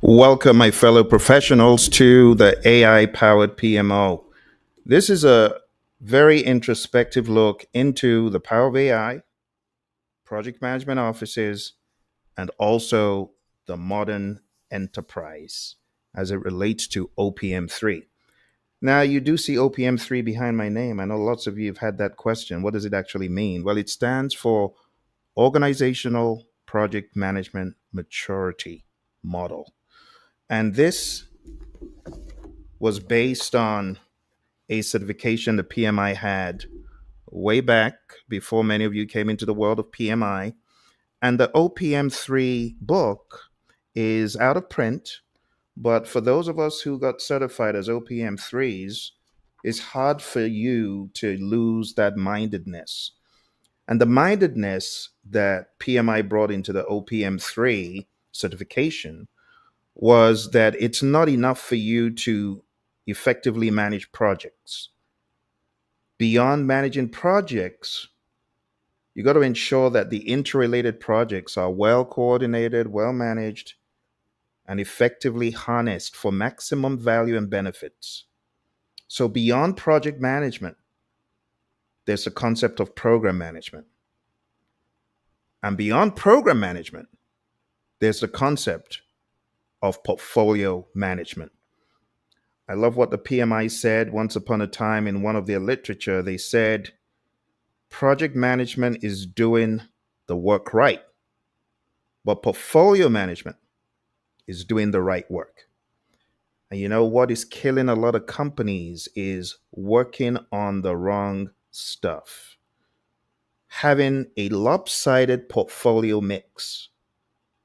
Welcome, my fellow professionals, to the AI powered PMO. This is a very introspective look into the power of AI, project management offices, and also the modern enterprise as it relates to OPM3. Now, you do see OPM3 behind my name. I know lots of you have had that question. What does it actually mean? Well, it stands for Organizational Project Management Maturity Model. And this was based on a certification the PMI had way back before many of you came into the world of PMI. And the OPM3 book is out of print, but for those of us who got certified as OPM3s, it's hard for you to lose that mindedness. And the mindedness that PMI brought into the OPM3 certification was that it's not enough for you to effectively manage projects. Beyond managing projects, you got to ensure that the interrelated projects are well coordinated, well managed, and effectively harnessed for maximum value and benefits. So, beyond project management, there's a concept of program management. And beyond program management, there's the concept of portfolio management. I love what the PMI said once upon a time in one of their literature. They said, project management is doing the work right, but portfolio management is doing the right work. And you know what is killing a lot of companies is working on the wrong stuff. Having a lopsided portfolio mix,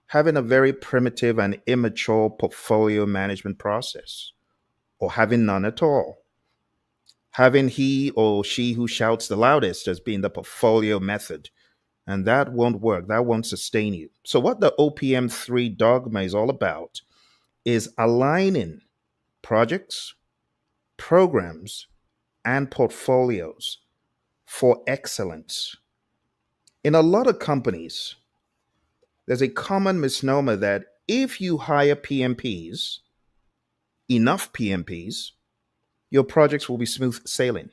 having a very primitive and immature portfolio management process, or having none at all. Having he or she who shouts the loudest as being the portfolio method. And that won't work. That won't sustain you. So, what the OPM3 dogma is all about is aligning projects, programs, and portfolios for excellence. In a lot of companies, there's a common misnomer that if you hire PMPs, enough PMPs, your projects will be smooth sailing.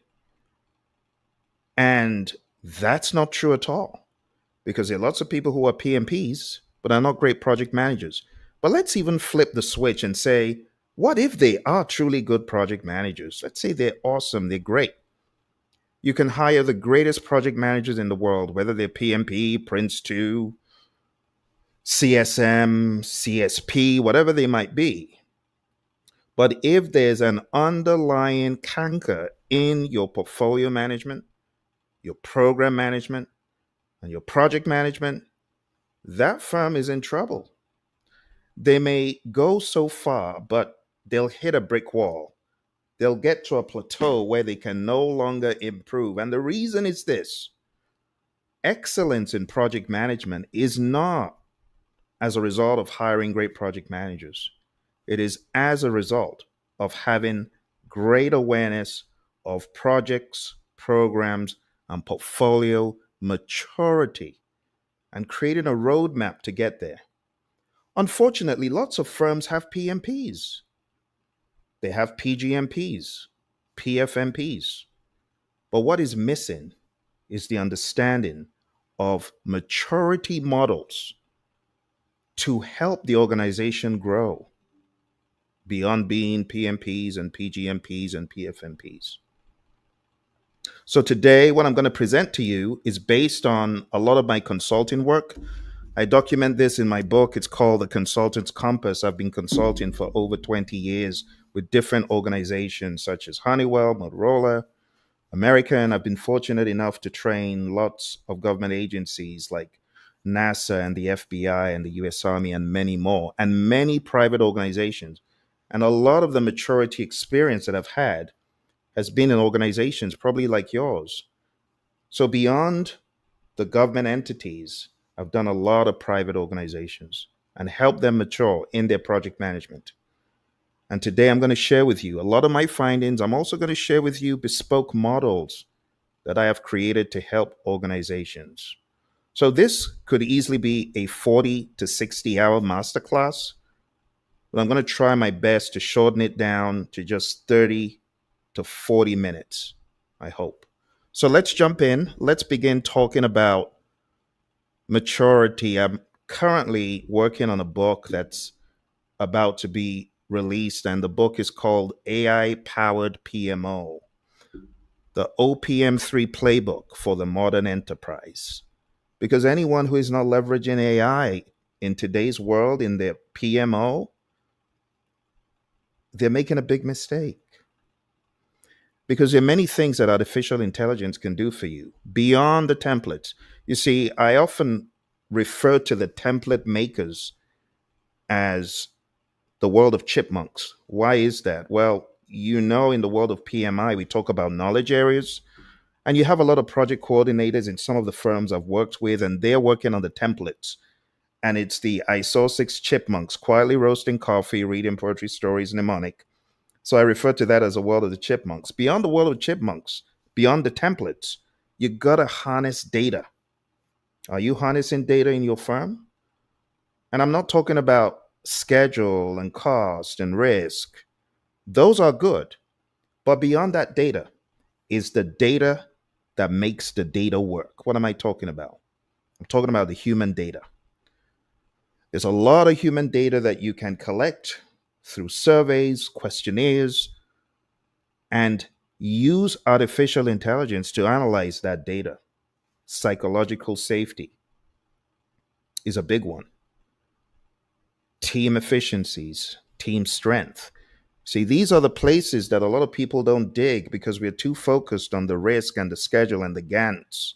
And that's not true at all because there are lots of people who are PMPs but are not great project managers. But let's even flip the switch and say, what if they are truly good project managers? Let's say they're awesome, they're great. You can hire the greatest project managers in the world, whether they're PMP, Prince 2, CSM, CSP, whatever they might be. But if there's an underlying canker in your portfolio management, your program management, and your project management, that firm is in trouble. They may go so far, but they'll hit a brick wall. They'll get to a plateau where they can no longer improve. And the reason is this: excellence in project management is not as a result of hiring great project managers, it is as a result of having great awareness of projects, programs, and portfolio maturity and creating a roadmap to get there. Unfortunately, lots of firms have PMPs, they have PGMPs, PFMPs. But what is missing is the understanding of maturity models to help the organization grow beyond being PMPs and PGMPs and PFMPs. So today, what I'm going to present to you is based on a lot of my consulting work. I document this in my book. It's called The Consultant's Compass. I've been consulting for over 20 years with different organizations such as Honeywell, Motorola, America, and I've been fortunate enough to train lots of government agencies like NASA and the FBI and the US Army and many more, and many private organizations. And a lot of the maturity experience that I've had has been in organizations probably like yours. So beyond the government entities, I've done a lot of private organizations and helped them mature in their project management. And today I'm going to share with you a lot of my findings. I'm also going to share with you bespoke models that I have created to help organizations. So this could easily be a 40 to 60 hour masterclass, but I'm going to try my best to shorten it down to just 30 to 40 minutes, I hope. So let's jump in. Let's begin talking about maturity. I'm currently working on a book that's about to be released, and the book is called AI Powered PMO, the OPM3 Playbook for the Modern Enterprise. Because anyone who is not leveraging AI in today's world in their PMO, they're making a big mistake. Because there are many things that artificial intelligence can do for you beyond the templates. You see, I often refer to the template makers as the world of chipmunks. Why is that? Well, in the world of PMI, we talk about knowledge areas, and you have a lot of project coordinators in some of the firms I've worked with, and they're working on the templates. And it's the I saw six chipmunks quietly roasting coffee, reading poetry stories, mnemonic. So I refer to that as a world of the chipmunks. Beyond the world of chipmunks, beyond the templates, you gotta harness data. Are you harnessing data in your firm? And I'm not talking about schedule and cost and risk. Those are good. But beyond that data is the data that makes the data work. What am I talking about? I'm talking about the human data. There's a lot of human data that you can collect through surveys, questionnaires, and use artificial intelligence to analyze that data. Psychological safety is a big one. Team efficiencies, team strength. See, these are the places that a lot of people don't dig because we're too focused on the risk and the schedule and the Gantts.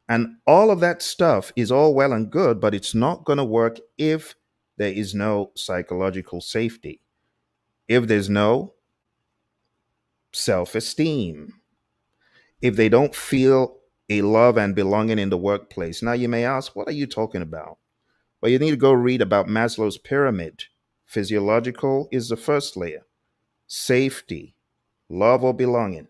And all of that stuff is all well and good, but it's not going to work if there is no psychological safety, if there's no self esteem, if they don't feel a love and belonging in the workplace. Now, you may ask, what are you talking about? Well, you need to go read about Maslow's pyramid. Physiological is the first layer, safety, love or belonging,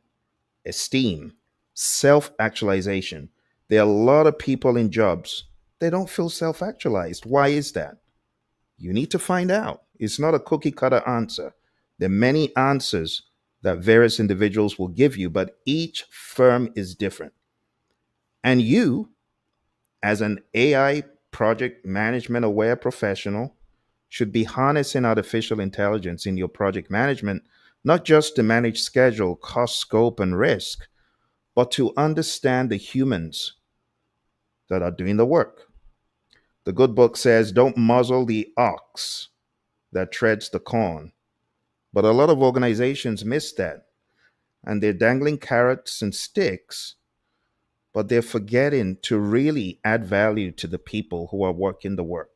esteem, self actualization. There are a lot of people in jobs, they don't feel self actualized. Why is that? You need to find out. It's not a cookie cutter answer. There are many answers that various individuals will give you, but each firm is different. And you, as an AI project management aware professional, should be harnessing artificial intelligence in your project management, not just to manage schedule, cost, scope, and risk, but to understand the humans that are doing the work. The good book says, don't muzzle the ox that treads the corn. But a lot of organizations miss that. And they're dangling carrots and sticks, but they're forgetting to really add value to the people who are working the work.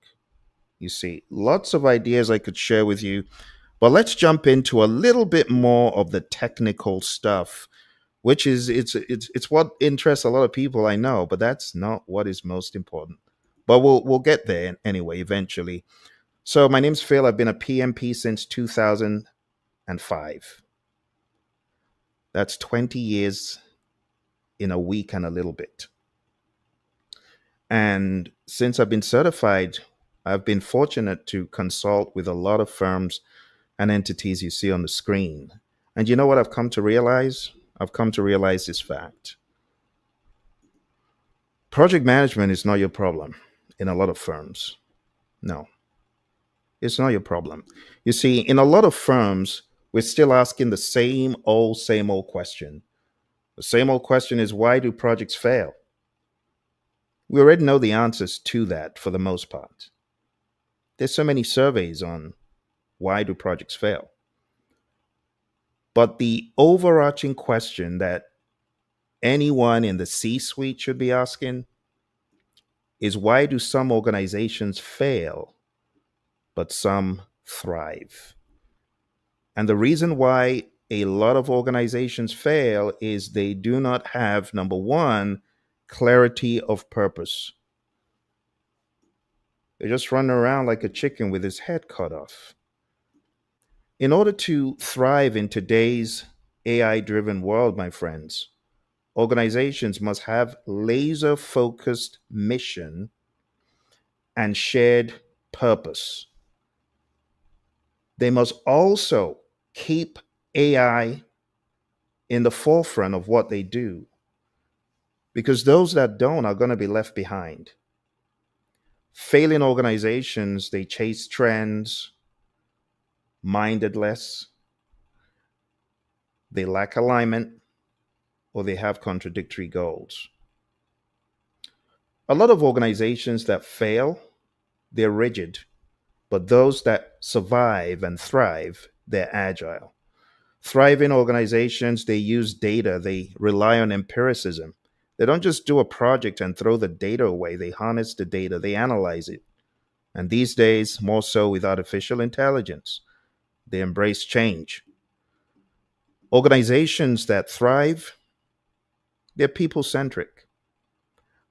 You see, lots of ideas I could share with you, but let's jump into a little bit more of the technical stuff, which is it's what interests a lot of people, I know, but that's not what is most important. But we'll get there anyway eventually. So my name's Phil. I've been a PMP since 2005. That's 20 years in a week and a little bit. And since I've been certified, I've been fortunate to consult with a lot of firms and entities you see on the screen. And you know what I've come to realize? I've come to realize this fact. Project management is not your problem in a lot of firms. No, it's not your problem. You see, in a lot of firms, we're still asking the same old question. The same old question is, why do projects fail? We already know the answers to that for the most part. There's so many surveys on why do projects fail. But the overarching question that anyone in the C suite should be asking is, why do some organizations fail, but some thrive? And the reason why a lot of organizations fail is they do not have, number one, clarity of purpose. They just run around like a chicken with his head cut off. In order to thrive in today's AI driven world, my friends, organizations must have laser focused mission and shared purpose. They must also keep AI in the forefront of what they do, because those that don't are going to be left behind. Failing organizations, they chase trends, minded less, they lack alignment, or they have contradictory goals. A lot of organizations that fail, they're rigid, but those that survive and thrive, they're agile. Thriving organizations, they use data, they rely on empiricism. They don't just do a project and throw the data away, they harness the data, they analyze it. And these days, more so with artificial intelligence, they embrace change. Organizations that thrive, they're people centric.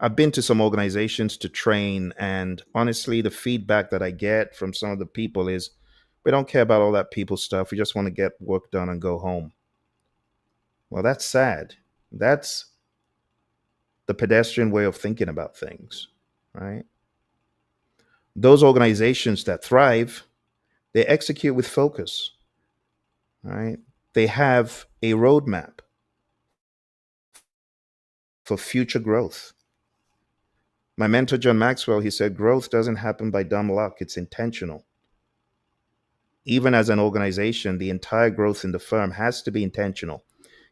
I've been to some organizations to train, and honestly, the feedback that I get from some of the people is we don't care about all that people stuff. We just want to get work done and go home. Well, that's sad. That's the pedestrian way of thinking about things, right? Those organizations that thrive, they execute with focus, right? They have a roadmap for future growth. My mentor, John Maxwell, he said, growth doesn't happen by dumb luck, it's intentional. Even as an organization, the entire growth in the firm has to be intentional.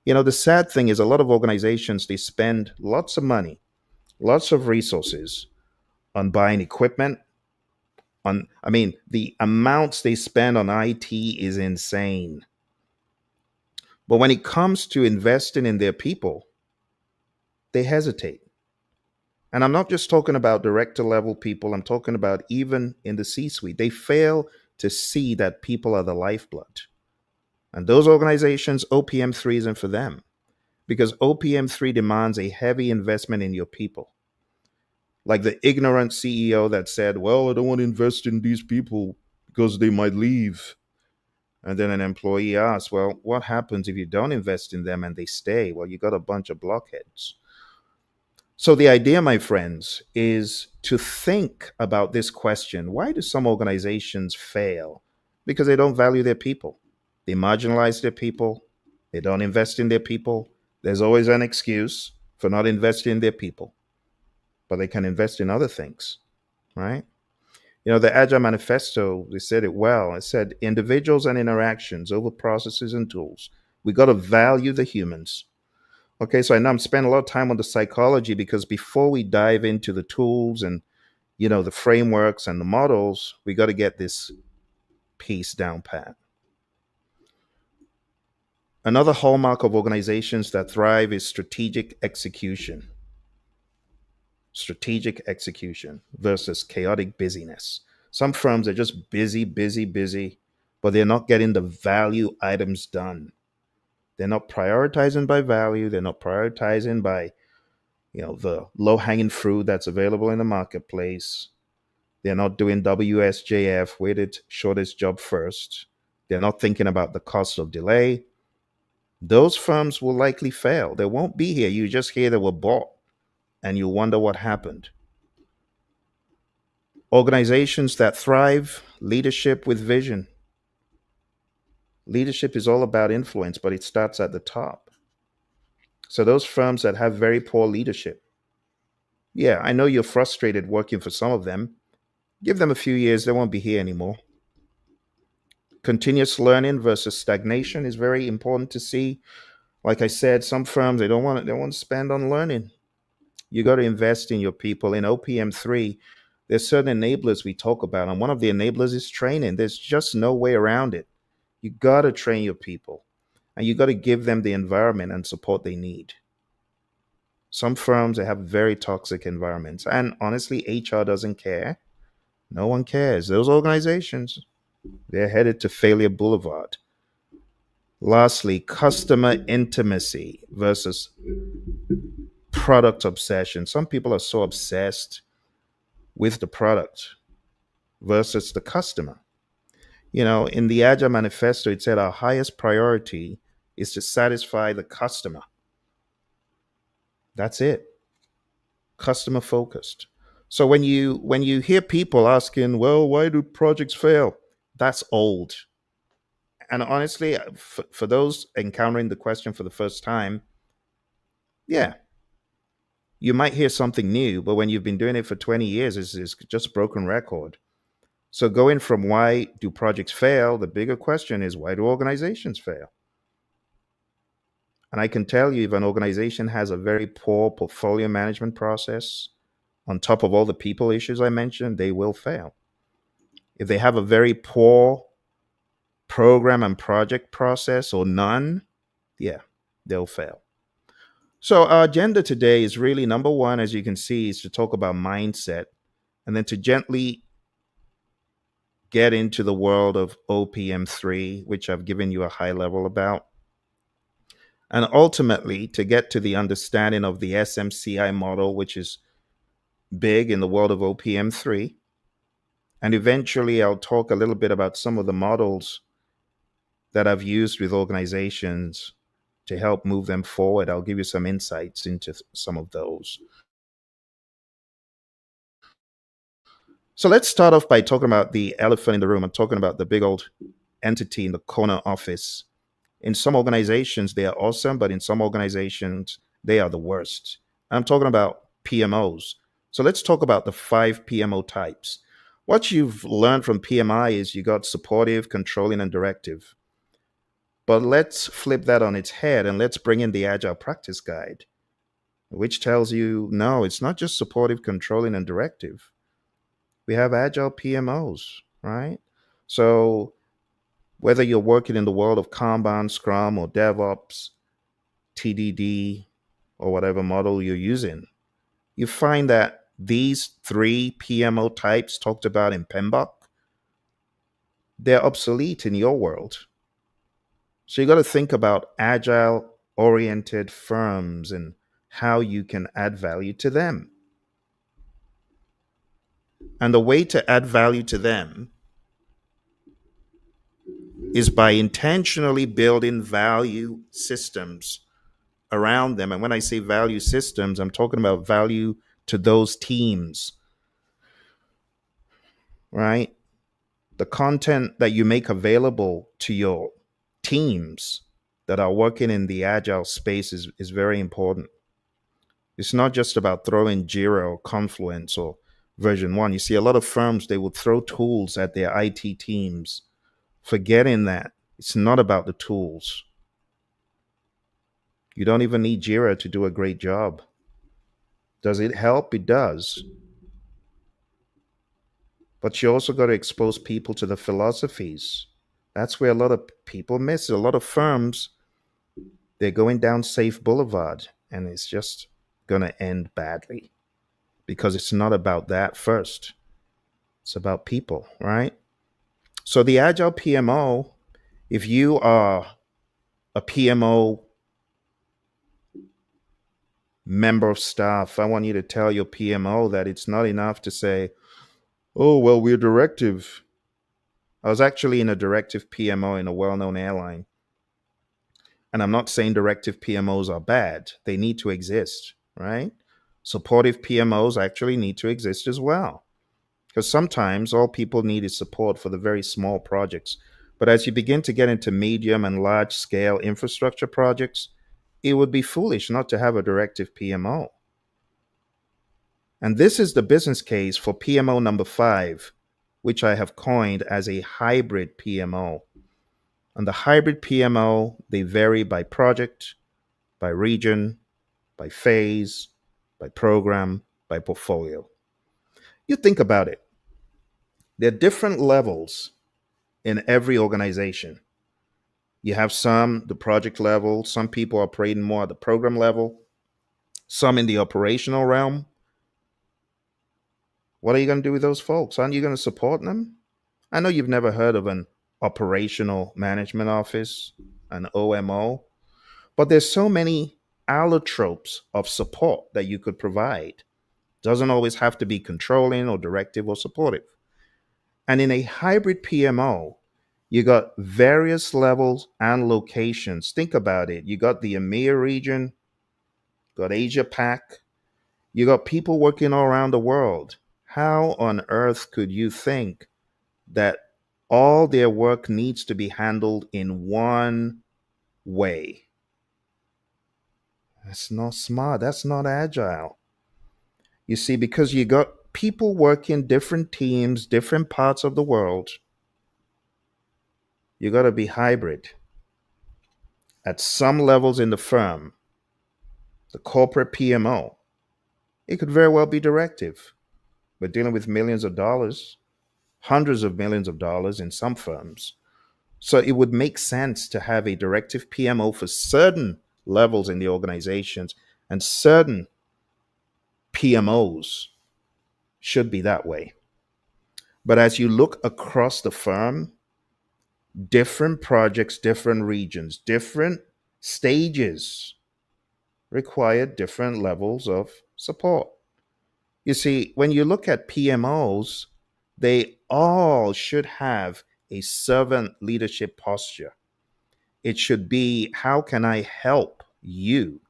You know, the sad thing is a lot of organizations, they spend lots of money, lots of resources on buying equipment, the amounts they spend on IT is insane. But when it comes to investing in their people, they hesitate. And I'm not just talking about director level people, I'm talking about even in the C suite. They fail to see that people are the lifeblood. And those organizations, OPM3 isn't for them, because OPM3 demands a heavy investment in your people. Like the ignorant CEO that said, well, I don't want to invest in these people because they might leave. And then an employee asks, well, what happens if you don't invest in them and they stay? Well, you got a bunch of blockheads. So the idea, my friends, is to think about this question. Why do some organizations fail? Because they don't value their people. They marginalize their people. They don't invest in their people. There's always an excuse for not investing in their people, but they can invest in other things, right? You know, the Agile Manifesto, they said it well. It said individuals and interactions over processes and tools. We got to value the humans. Okay, so I know I'm spending a lot of time on the psychology because before we dive into the tools and, the frameworks and the models, we got to get this piece down pat. Another hallmark of organizations that thrive is strategic execution versus chaotic busyness. Some firms are just busy, busy, busy, but they're not getting the value items done. They're not prioritizing by value. They're not prioritizing by, the low hanging fruit that's available in the marketplace. They're not doing WSJF, weighted shortest job first. They're not thinking about the cost of delay. Those firms will likely fail. They won't be here. You just hear they were bought and you wonder what happened. Organizations that thrive, leadership with vision. Leadership is all about influence, but it starts at the top. So those firms that have very poor leadership, yeah, I know you're frustrated working for some of them. Give them a few years, they won't be here anymore. Continuous learning versus stagnation is very important to see. Like I said, some firms they want to spend on learning. You got to invest in your people. In OPM3, there's certain enablers we talk about, and one of the enablers is training. There's just no way around it. You got to train your people, and you got to give them the environment and support they need. Some firms they have very toxic environments, and honestly, HR doesn't care. No one cares. Those organizations, they're headed to failure boulevard. Lastly, customer intimacy versus product obsession. Some people are so obsessed with the product versus the customer. In the Agile Manifesto, it said our highest priority is to satisfy the customer. That's it. Customer focused. So when you hear people asking, well, why do projects fail? That's old. And honestly, for those encountering the question for the first time, yeah, you might hear something new, but when you've been doing it for 20 years, it's just broken record. So going from why do projects fail, the bigger question is why do organizations fail? And I can tell you if an organization has a very poor portfolio management process, on top of all the people issues I mentioned, they will fail. If they have a very poor program and project process or none, yeah, they'll fail. So our agenda today is really number one, as you can see, is to talk about mindset and then to gently get into the world of OPM3, which I've given you a high level about, and ultimately to get to the understanding of the SMCI model, which is big in the world of OPM3. And eventually, I'll talk a little bit about some of the models that I've used with organizations to help move them forward. I'll give you some insights into some of those. So let's start off by talking about the elephant in the room. I'm talking about the big old entity in the corner office. In some organizations, they are awesome, but in some organizations, they are the worst. I'm talking about PMOs. So let's talk about the 5 PMO types. What you've learned from PMI is you got supportive, controlling, and directive. But let's flip that on its head and let's bring in the Agile Practice Guide, which tells you no, it's not just supportive, controlling, and directive. We have Agile PMOs, right? So whether you're working in the world of Kanban, Scrum, or DevOps, TDD, or whatever model you're using, you find that these 3 PMO types talked about in PMBOK, they're obsolete in your world. So you got to think about agile oriented firms and how you can add value to them. And the way to add value to them is by intentionally building value systems around them. And when I say value systems, I'm talking about value to those teams, right? The content that you make available to your teams that are working in the agile space is very important. It's not just about throwing Jira or Confluence or version one. You see, a lot of firms, they would throw tools at their IT teams, forgetting that it's not about the tools. You don't even need Jira to do a great job. Does it help? It does. But you also got to expose people to the philosophies. That's where a lot of people miss it. A lot of firms, they're going down Safe Boulevard, and it's just going to end badly because it's not about that first. It's about people, right? So the Agile PMO, if you are a PMO member of staff, I want you to tell your PMO that it's not enough to say, oh, well, we're directive. I was actually in a directive PMO in a well known airline. And I'm not saying directive PMOs are bad, they need to exist, right? Supportive PMOs actually need to exist as well. Because sometimes all people need is support for the very small projects. But as you begin to get into medium and large scale infrastructure projects, it would be foolish not to have a directive PMO. And this is the business case for PMO number 5, which I have coined as a hybrid PMO. And the hybrid PMO, they vary by project, by region, by phase, by program, by portfolio. You think about it. There are different levels in every organization. You have some the project level, some people operating more at the program level, some in the operational realm. What are you going to do with those folks? Aren't you going to support them? I know you've never heard of an operational management office, an OMO, but there's so many allotropes of support that you could provide. Doesn't always have to be controlling or directive or supportive. And in a hybrid PMO, you got various levels and locations. Think about it. You got the EMEA region, got Asia Pac, you got people working all around the world. How on earth could you think that All their work needs to be handled in one way. That's not smart. That's not agile. You see, because you got people working different teams, different parts of the world, you got to be hybrid. At some levels in the firm, the corporate PMO, it could very well be directive. We're dealing with millions of dollars, hundreds of millions of dollars in some firms. So it would make sense to have a directive PMO for certain levels in the organizations, and certain PMOs should be that way. But as you look across the firm, different projects, different regions, different stages require different levels of support. You see, when you look at PMOs, they all should have a servant leadership posture. It should be, how can I help you?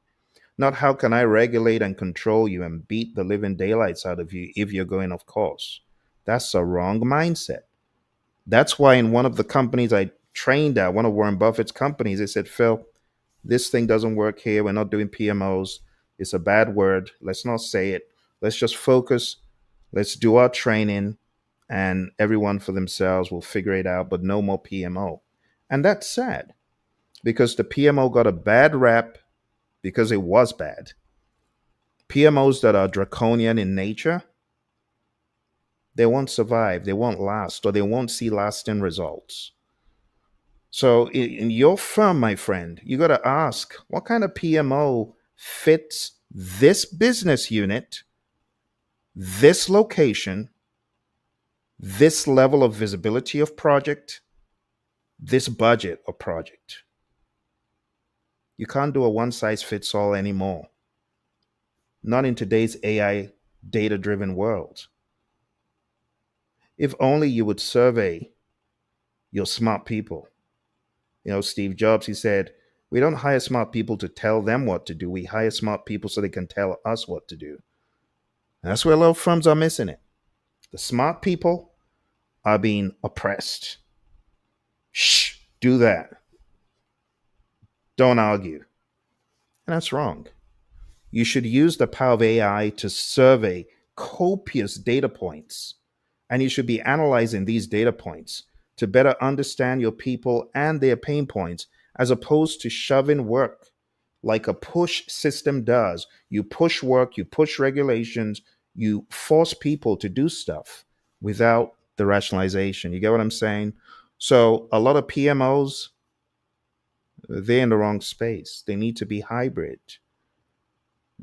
Not how can I regulate and control you and beat the living daylights out of you if you're going off course. That's a wrong mindset. That's why in one of the companies I trained at, one of Warren Buffett's companies, they said, Phil, this thing doesn't work here. We're not doing PMOs. It's a bad word. Let's not say it. Let's just focus. Let's do our training, and everyone for themselves will figure it out, but no more PMO. And that's sad because the PMO got a bad rap because it was bad. PMOs that are draconian in nature, they won't survive, they won't last, or they won't see lasting results. So in your firm, my friend, you got to ask what kind of PMO fits this business unit, this location, this level of visibility of project, this budget of project. You can't do a one size fits all anymore. Not in today's AI data driven world. If only you would survey your smart people. You know, Steve Jobs, he said, we don't hire smart people to tell them what to do. We hire smart people so they can tell us what to do. And that's where a lot of firms are missing it. The smart people are being oppressed. Shh, do that. Don't argue. And that's wrong. You should use the power of AI to survey copious data points. And you should be analyzing these data points to better understand your people and their pain points, as opposed to shoving work like a push system does. You push work, you push regulations, you force people to do stuff without the rationalization. You get what I'm saying? So a lot of PMOs, they're in the wrong space. They need to be hybrid.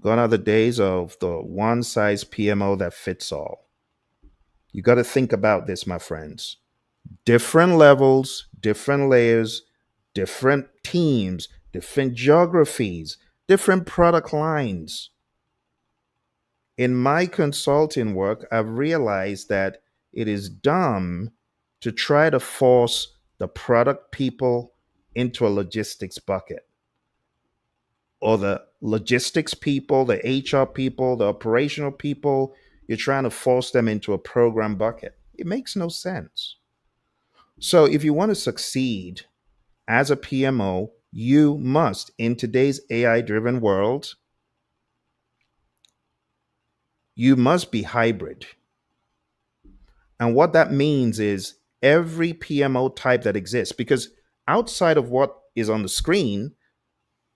Gone are the days of the one size PMO that fits all. You got to think about this, my friends. Different levels, different layers, different teams, different geographies, different product lines. In my consulting work, I've realized that it is dumb to try to force the product people into a logistics bucket, or the logistics people, the HR people, the operational people. You're trying to force them into a program bucket. It makes no sense. So if you want to succeed as a PMO, you must, in today's AI driven world, you must be hybrid. And what that means is every PMO type that exists, because outside of what is on the screen,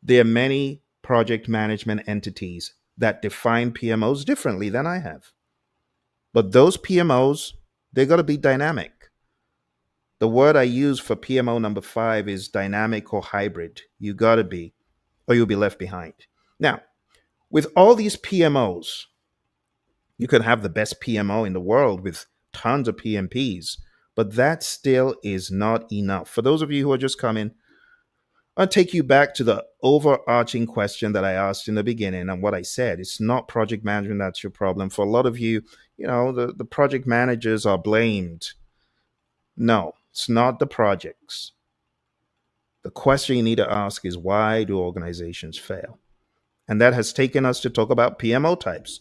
there are many project management entities that define PMOs differently than I have. But those PMOs, they got to be dynamic. The word I use for PMO number 5 is dynamic or hybrid. You got to be, or you'll be left behind. Now, with all these PMOs, you could have the best PMO in the world with tons of PMPs, but that still is not enough. For those of you who are just coming, I'll take you back to the overarching question that I asked in the beginning and what I said. It's not project management that's your problem. For a lot of you, the project managers are blamed. No, it's not the projects. The question you need to ask is, why do organizations fail? And that has taken us to talk about PMO types.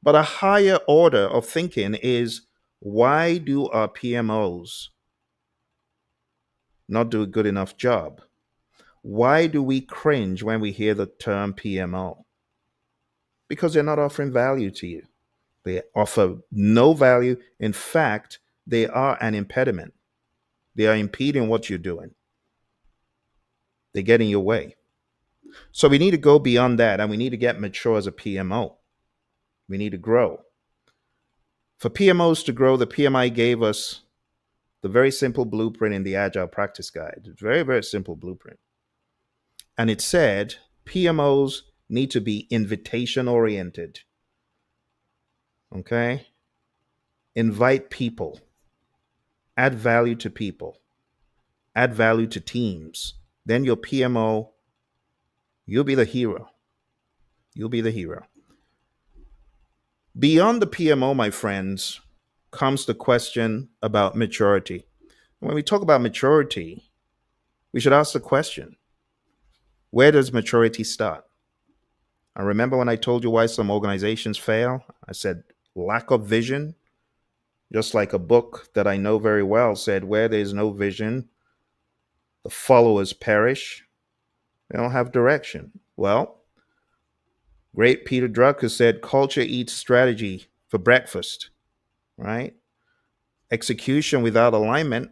But a higher order of thinking is, why do our PMOs not do a good enough job. Why do we cringe when we hear the term PMO? Because they're not offering value to you. They offer no value. In fact, they are an impediment. They are impeding what you're doing. They get in your way. So we need to go beyond that and we need to get mature as a PMO. We need to grow. For PMOs to grow, the PMI gave us the very simple blueprint in the Agile Practice Guide. It's a very, very simple blueprint. And it said PMOs need to be invitation oriented. Okay? Invite people, add value to people, add value to teams. Then your PMO, you'll be the hero. You'll be the hero. Beyond the PMO, my friends, comes the question about maturity. When we talk about maturity, we should ask the question, where does maturity start? I remember when I told you why some organizations fail, I said lack of vision, just like a book that I know very well said, where there's no vision, the followers perish. They don't have direction. Well, great Peter Drucker said, culture eats strategy for breakfast, right? Execution without alignment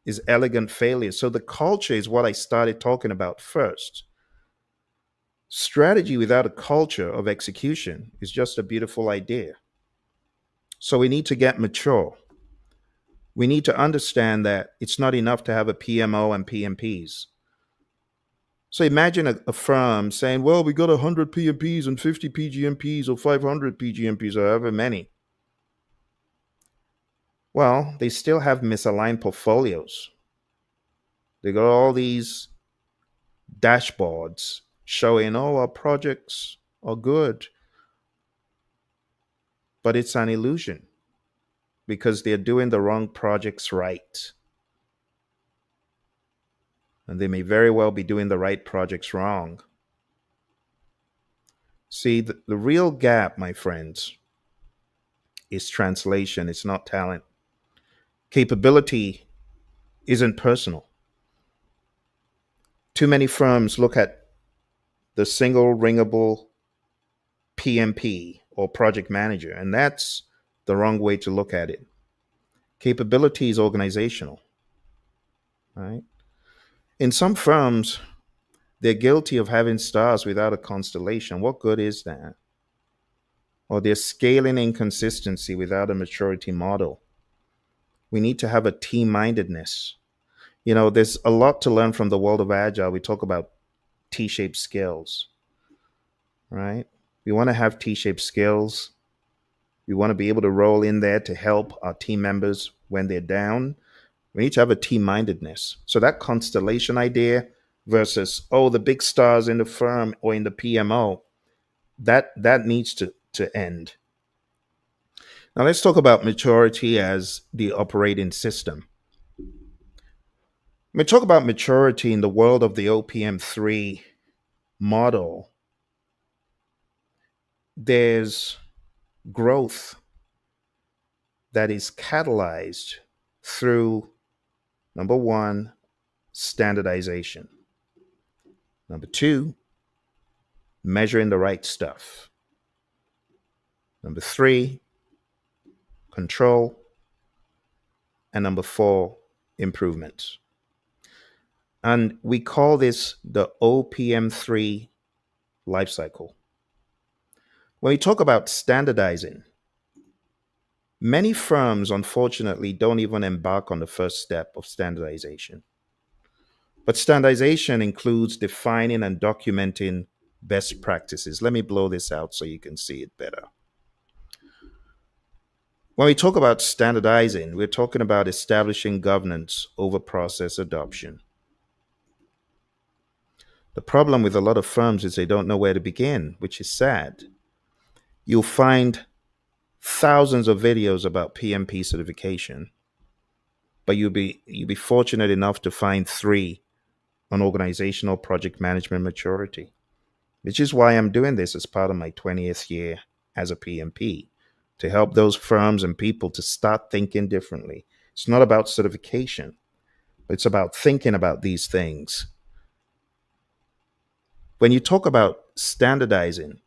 is elegant failure. So the culture is what I started talking about first. Strategy without a culture of execution is just a beautiful idea. So we need to get mature. We need to understand that it's not enough to have a PMO and PMPs. So imagine a firm saying, well, we got 100 PMPs and 50 PGMPs or 500 PGMPs or however many. Well, they still have misaligned portfolios. They got all these dashboards showing, oh, our projects are good. But it's an illusion because they're doing the wrong projects right. And they may very well be doing the right projects wrong. See, the real gap, my friends, is translation. It's not talent. Capability isn't personal. Too many firms look at the single ringable PMP or project manager, and that's the wrong way to look at it. Capability is organizational, right? In some firms, they're guilty of having stars without a constellation. What good is that? Or they're scaling inconsistency without a maturity model. We need to have a team mindedness. You know, there's a lot to learn from the world of Agile. We talk about T shaped skills, right? We want to have T shaped skills. We want to be able to roll in there to help our team members when they're down. We need to have a team mindedness. So that constellation idea versus, oh, the big stars in the firm or in the PMO, that needs to end. Now let's talk about maturity as the operating system. When we talk about maturity in the world of the OPM3 model, there's growth that is catalyzed through, number one, standardization. Number two, measuring the right stuff. Number three, control. And number four, improvements. And we call this the OPM3 lifecycle. When we talk about standardizing, many firms, unfortunately, don't even embark on the first step of standardization. But standardization includes defining and documenting best practices. Let me blow this out so you can see it better. When we talk about standardizing, we're talking about establishing governance over process adoption. The problem with a lot of firms is they don't know where to begin, which is sad. You'll find thousands of videos about PMP certification, but you'll be fortunate enough to find 3 on organizational project management maturity, which is why I'm doing this as part of my 20th year as a PMP, to help those firms and people to start thinking differently. It's not about certification. It's about thinking about these things. When you talk about standardizing,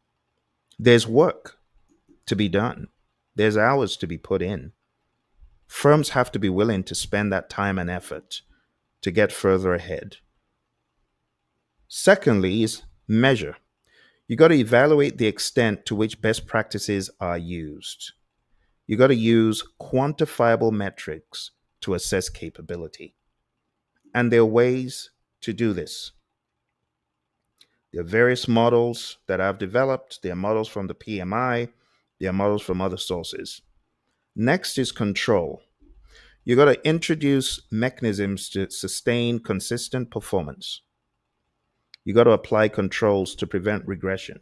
there's work to be done, there's hours to be put in. Firms have to be willing to spend that time and effort to get further ahead. Secondly, is measure. You got to evaluate the extent to which best practices are used. You got to use quantifiable metrics to assess capability. And there are ways to do this. There are various models that I've developed. There are models from the PMI. There are models from other sources. Next is control. You got to introduce mechanisms to sustain consistent performance. You got to apply controls to prevent regression.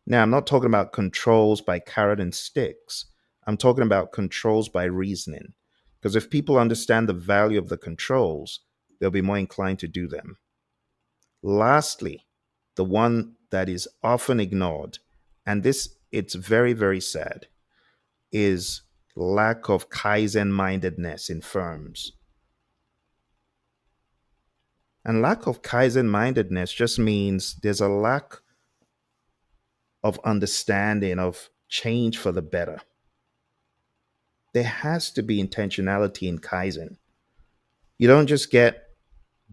Now, I'm not talking about controls by carrot and sticks. I'm talking about controls by reasoning. Because if people understand the value of the controls, they'll be more inclined to do them. Lastly, the one that is often ignored, and this it's very, very sad, is lack of Kaizen mindedness in firms. And lack of Kaizen mindedness just means there's a lack of understanding of change for the better. There has to be intentionality in Kaizen. You don't just get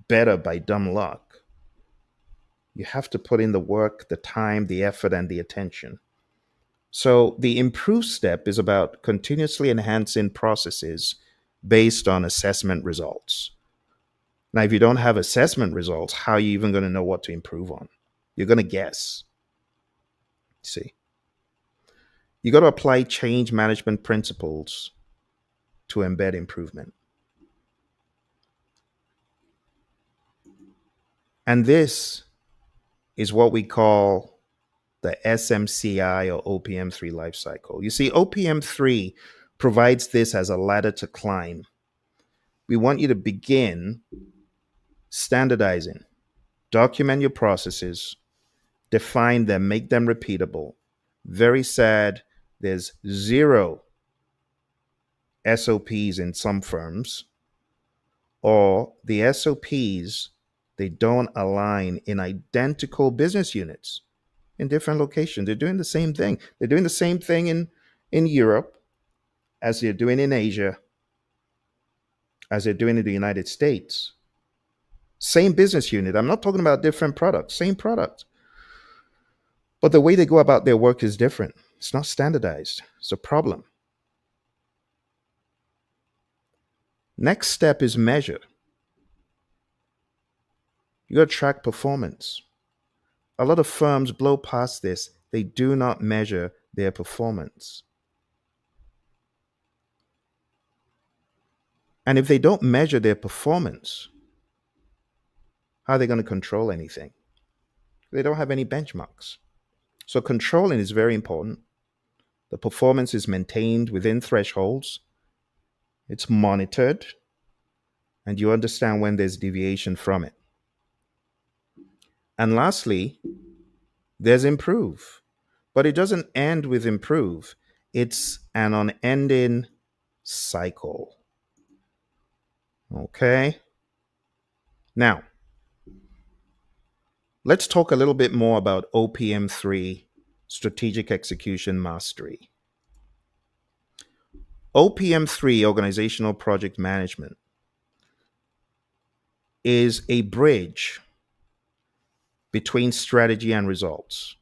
better by dumb luck. You have to put in the work, the time, the effort, and the attention. So the improve step is about continuously enhancing processes based on assessment results. Now, if you don't have assessment results, how are you even going to know what to improve on? You're going to guess. See, you got to apply change management principles to embed improvement. And this is what we call the SMCI or OPM3 life cycle. You see, OPM3 provides this as a ladder to climb. We want you to begin standardizing, document your processes, define them, make them repeatable. Very sad, there's zero SOPs in some firms, or the SOPs, they don't align in identical business units in different locations. They're doing the same thing. They're doing the same thing in Europe as they're doing in Asia, as they're doing in the United States. Same business unit. I'm not talking about different products, same product. But the way they go about their work is different. It's not standardized. It's a problem. Next step is measure. You got to track performance. A lot of firms blow past this. They do not measure their performance. And if they don't measure their performance, how are they going to control anything? They don't have any benchmarks. So controlling is very important. The performance is maintained within thresholds. It's monitored, and you understand when there's deviation from it. And lastly, there's improve. But it doesn't end with improve. It's an unending cycle. Okay? Now, let's talk a little bit more about OPM3 Strategic Execution Mastery. OPM3 Organizational Project Management is a bridge between strategy and results.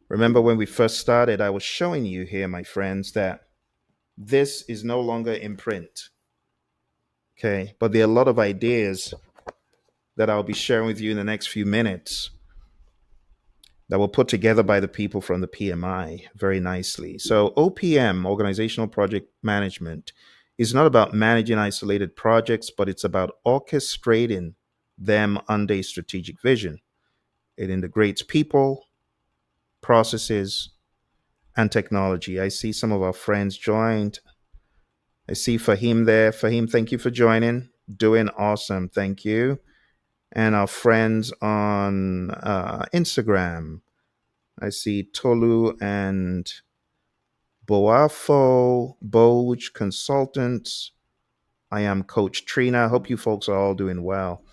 Remember when we first started, I was showing you here, my friends, that this is no longer in print. Okay, but there are a lot of ideas that I'll be sharing with you in the next few minutes that were put together by the people from the PMI very nicely. So OPM, Organizational Project Management, is not about managing isolated projects, but it's about orchestrating them under a strategic vision. It integrates people, processes, and technology. I see some of our friends joined. I see Fahim there. Fahim, thank you for joining. Doing awesome. Thank you. And our friends on Instagram. I see Tolu and Boafo, Boj Consultants, I am Coach Trina. I hope you folks are all doing well.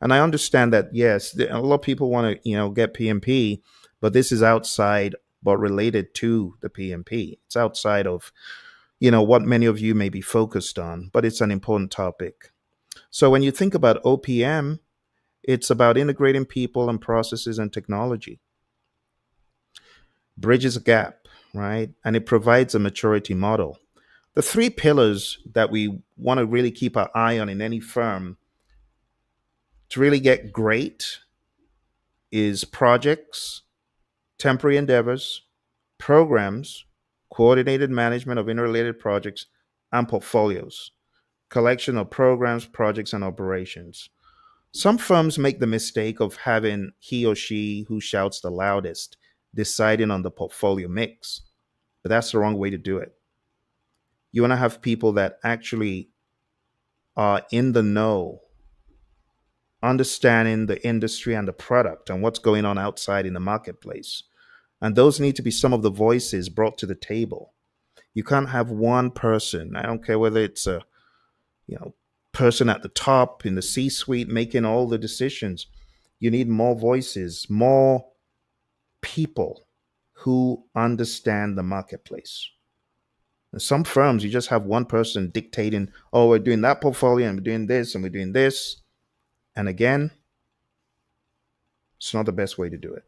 And I understand that, yes, a lot of people want to, get PMP, but this is outside but related to the PMP. It's outside of, what many of you may be focused on, but it's an important topic. So when you think about OPM, it's about integrating people and processes and technology, bridges a gap, right? And it provides a maturity model. The three pillars that we want to really keep our eye on in any firm to really get great is projects, temporary endeavors, programs, coordinated management of interrelated projects, and portfolios, collection of programs, projects, and operations. Some firms make the mistake of having he or she who shouts the loudest deciding on the portfolio mix, but that's the wrong way to do it. You want to have people that actually are in the know, understanding the industry and the product and what's going on outside in the marketplace. And those need to be some of the voices brought to the table. You can't have one person, I don't care whether it's a, you know, person at the top in the C-suite making all the decisions. You need more voices, more people who understand the marketplace. In some firms, you just have one person dictating, oh, we're doing that portfolio and we're doing this and we're doing this. And again, it's not the best way to do it.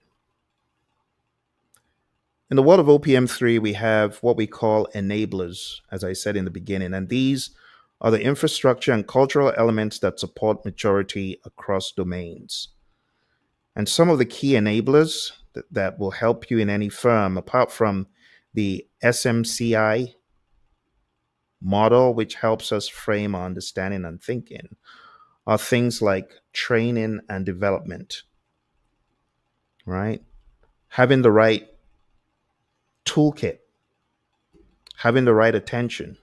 In the world of OPM3, we have what we call enablers, as I said in the beginning, and these are the infrastructure and cultural elements that support maturity across domains. And some of the key enablers that will help you in any firm, apart from the SMCI model, which helps us frame our understanding and thinking, are things like training and development, right? Having the right toolkit, having the right attention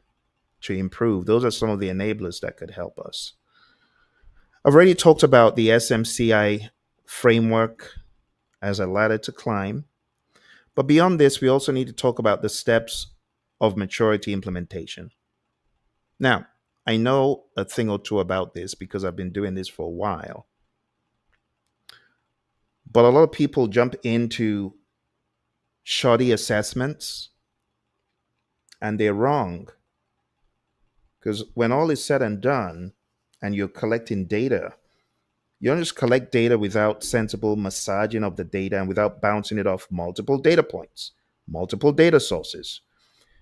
to improve. Those are some of the enablers that could help us. I've already talked about the SMCI framework as a ladder to climb. But beyond this, we also need to talk about the steps of maturity implementation. Now, I know a thing or two about this because I've been doing this for a while. But a lot of people jump into shoddy assessments and they're wrong. Because when all is said and done and you're collecting data, you don't just collect data without sensible massaging of the data and without bouncing it off multiple data points, multiple data sources.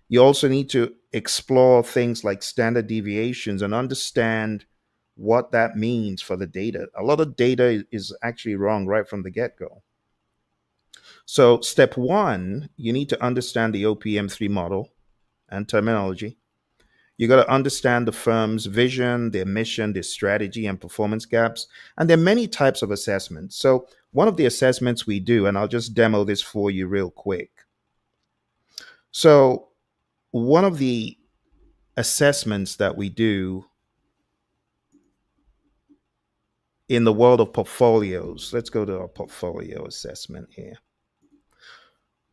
You also need to explore things like standard deviations and understand what that means for the data. A lot of data is actually wrong right from the get go. So, step one, you need to understand the OPM3 model and terminology. You got to understand the firm's vision, their mission, their strategy, and performance gaps. And there are many types of assessments. So, one of the assessments we do, and I'll just demo this for you real quick. So, one of the assessments that we do in the world of portfolios, let's go to our portfolio assessment here.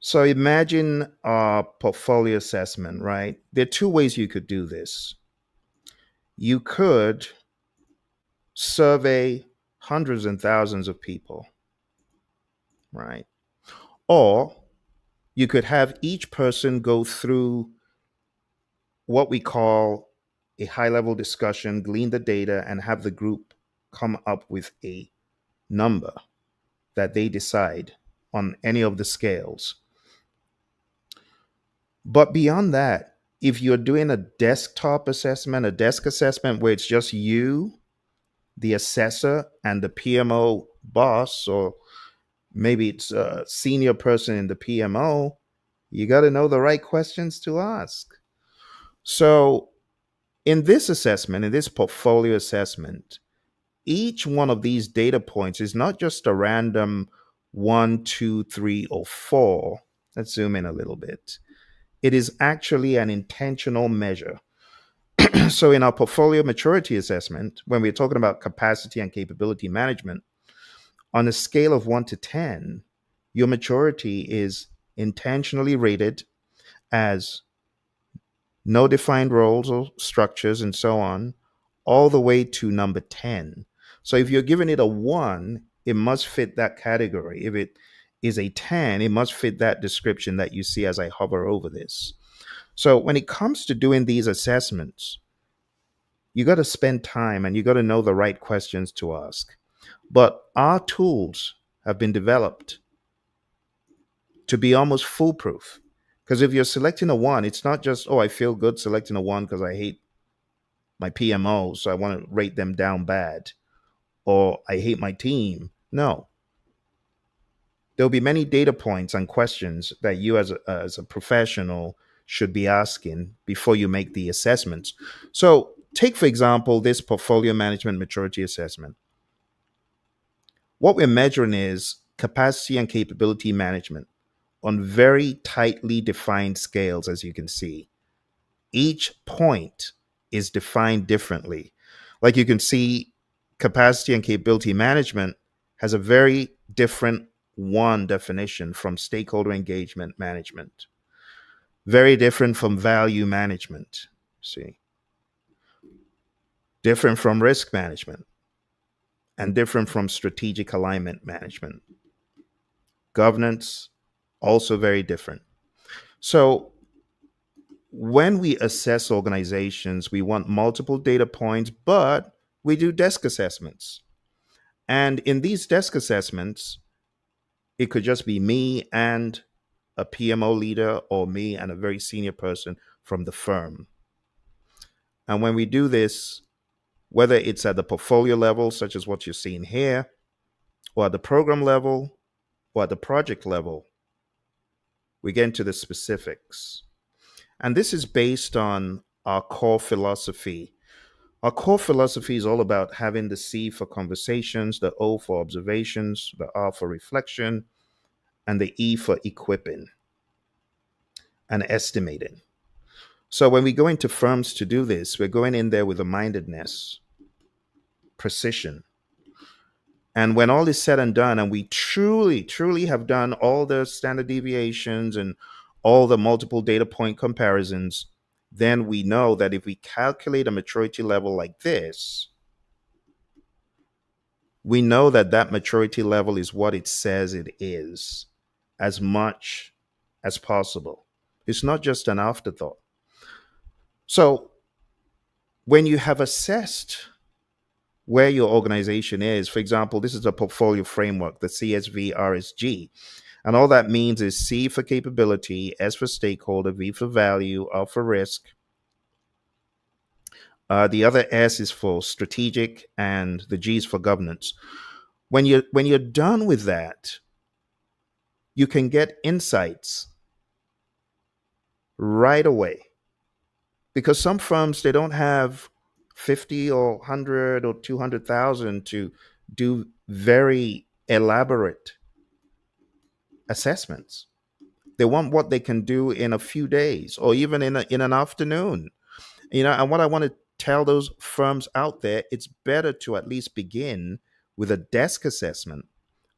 So, imagine our portfolio assessment, right? There are two ways you could do this. You could survey hundreds and thousands of people, right? Or you could have each person go through what we call a high level discussion, glean the data, and have the group come up with a number that they decide on any of the scales. But beyond that, if you're doing a desktop assessment, a desk assessment where it's just you, the assessor, and the PMO boss, or maybe it's a senior person in the PMO, you got to know the right questions to ask. So, in this assessment, in this portfolio assessment, each one of these data points is not just a random one, two, three, or four. Let's zoom in a little bit. It is actually an intentional measure. So, in our portfolio maturity assessment, when we're talking about capacity and capability management, on a scale of 1 to 10, your maturity is intentionally rated as no defined roles or structures and so on, all the way to number 10. So if you're giving it a 1, it must fit that category. If it is a 10, it must fit that description that you see as I hover over this. So when it comes to doing these assessments, you got to spend time and you got to know the right questions to ask. But our tools have been developed to be almost foolproof. Because if you're selecting a 1, it's not just, oh, I feel good selecting a 1 because I hate my PMO, so I want to rate them down bad, or I hate my team. No. There'll be many data points and questions that you as a professional should be asking before you make the assessments. So take, for example, this portfolio management maturity assessment. What we're measuring is capacity and capability management on very tightly defined scales, as you can see. Each point is defined differently. Like you can see, capacity and capability management has a very different one definition from stakeholder engagement management, very different from value management, see, different from risk management, and different from strategic alignment management. Governance, also very different. So when we assess organizations, we want multiple data points, but we do desk assessments. And in these desk assessments, it could just be me and a PMO leader or me and a very senior person from the firm. And when we do this, whether it's at the portfolio level, such as what you're seeing here, or at the program level, or at the project level, we get into the specifics. And this is based on our core philosophy. Our core philosophy is all about having the C for conversations, the O for observations, the R for reflection, and the E for equipping and estimating. So when we go into firms to do this, we're going in there with a mindedness, precision. And when all is said and done, and we truly, truly have done all the standard deviations and all the multiple data point comparisons, then we know that if we calculate a maturity level like this, we know that that maturity level is what it says it is, as much as possible. It's not just an afterthought. So when you have assessed where your organization is, for example, this is a portfolio framework, the CSV RSG. And all that means is C for capability, S for stakeholder, V for value, R for risk. The other S is for strategic, and the G is for governance. When you're done with that, you can get insights right away, because some firms, they don't have 50 or 100 or 200,000 to do very elaborate assessments. They want what they can do in a few days or even in an afternoon. And what I want to tell those firms out there, it's better to at least begin with a desk assessment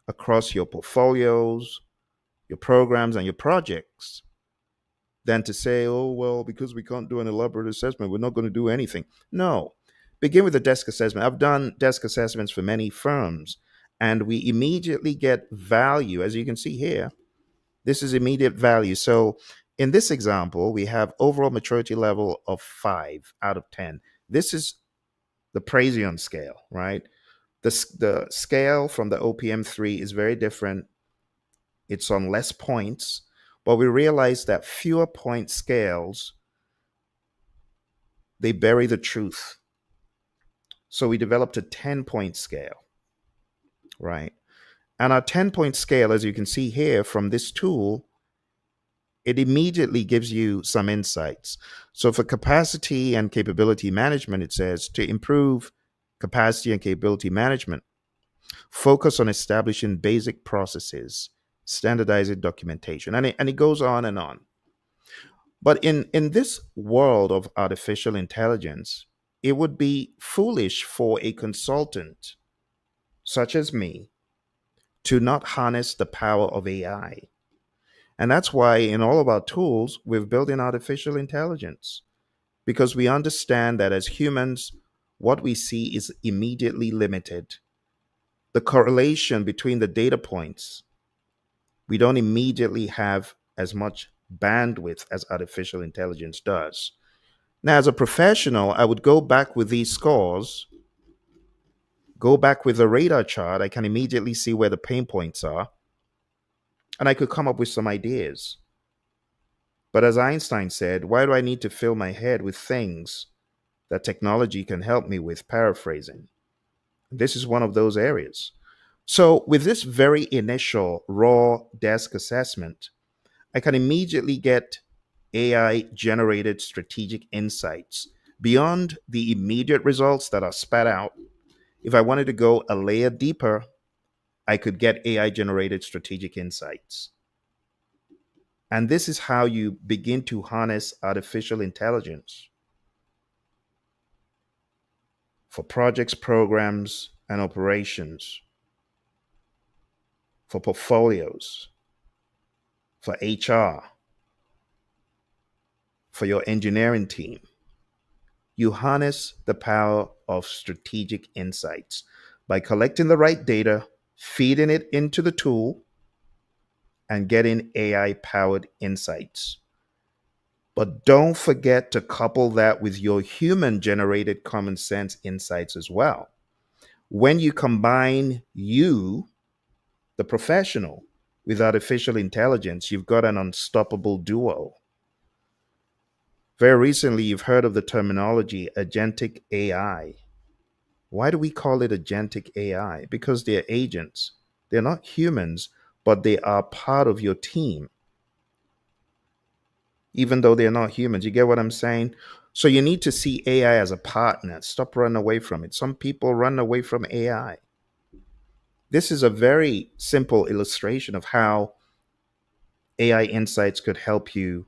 across your portfolios, your programs, and your projects than to say, oh, well, because we can't do an elaborate assessment, we're not going to do anything. No, begin with a desk assessment. I've done desk assessments for many firms, and we immediately get value. As you can see here, this is immediate value. So in this example, we have overall maturity level of 5 out of 10. This is the Praizion scale, right? The scale from the OPM3 is very different. It's on less points, but we realize that fewer point scales, they bury the truth. So we developed a 10-point scale, right? And our 10-point scale, as you can see here from this tool, it immediately gives you some insights. So for capacity and capability management, it says to improve capacity and capability management, focus on establishing basic processes, standardizing documentation, and it goes on and on. But in this world of artificial intelligence, it would be foolish for a consultant such as me to not harness the power of AI. And that's why in all of our tools, we've built in artificial intelligence, because we understand that as humans, what we see is immediately limited. The correlation between the data points, we don't immediately have as much bandwidth as artificial intelligence does. Now, as a professional, I would go back with these scores, go back with the radar chart. I can immediately see where the pain points are, and I could come up with some ideas. But as Einstein said, why do I need to fill my head with things that technology can help me with? Paraphrasing. This is one of those areas. So, with this very initial raw desk assessment, I can immediately get AI generated strategic insights beyond the immediate results that are spat out. If I wanted to go a layer deeper, I could get AI generated strategic insights. And this is how you begin to harness artificial intelligence for projects, programs, and operations, for portfolios, for HR, for your engineering team. You harness the power of strategic insights by collecting the right data, feeding it into the tool, and getting AI powered insights. But don't forget to couple that with your human generated common sense insights as well. When you combine you, the professional, with artificial intelligence, you've got an unstoppable duo. Very recently, you've heard of the terminology agentic AI. Why do we call it agentic AI? Because they're agents. They're not humans, but they are part of your team, even though they're not humans. You get what I'm saying? So you need to see AI as a partner. Stop running away from it. Some people run away from AI. This is a very simple illustration of how AI insights could help you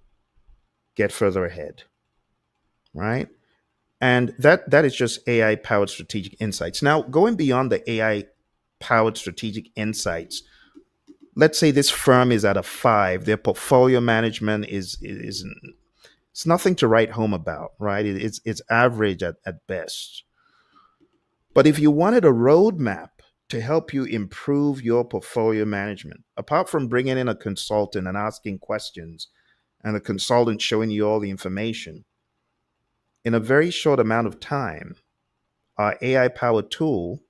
get further ahead, right? And that is just AI powered strategic insights. Now, going beyond the AI powered strategic insights, let's say this firm is at a 5, their portfolio management is it's nothing to write home about, right? It's average at best. But if you wanted a roadmap to help you improve your portfolio management, apart from bringing in a consultant and asking questions and the consultant showing you all the information, in a very short amount of time, our AI powered tool,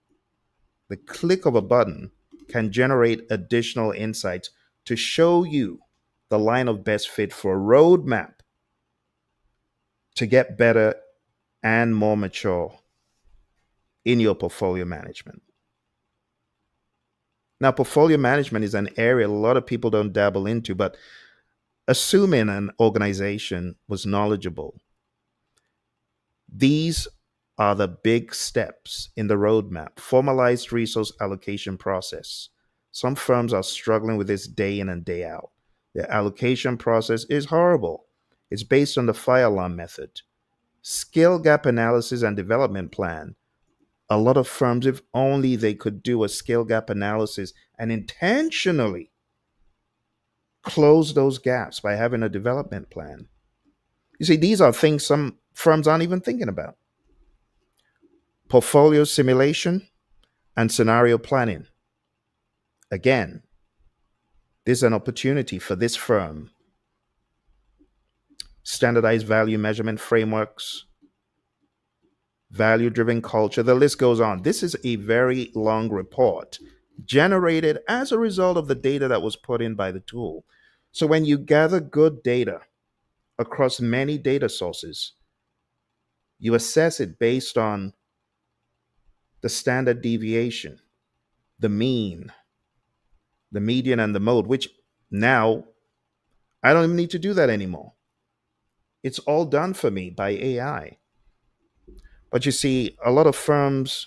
the click of a button, can generate additional insights to show you the line of best fit for a roadmap to get better and more mature in your portfolio management. Now, portfolio management is an area a lot of people don't dabble into, but assuming an organization was knowledgeable, these are the big steps in the roadmap. Formalized resource allocation process. Some firms are struggling with this day in and day out. Their allocation process is horrible. It's based on the fire alarm method. Skill gap analysis and development plan. A lot of firms, if only they could do a skill gap analysis and intentionally close those gaps by having a development plan. You see, these are things some firms aren't even thinking about. Portfolio simulation and scenario planning. Again, there's an opportunity for this firm. Standardized value measurement frameworks, value driven culture, the list goes on. This is a very long report generated as a result of the data that was put in by the tool. So when you gather good data across many data sources, you assess it based on the standard deviation, the mean, the median, and the mode, which now I don't even need to do that anymore. It's all done for me by AI. But you see, a lot of firms,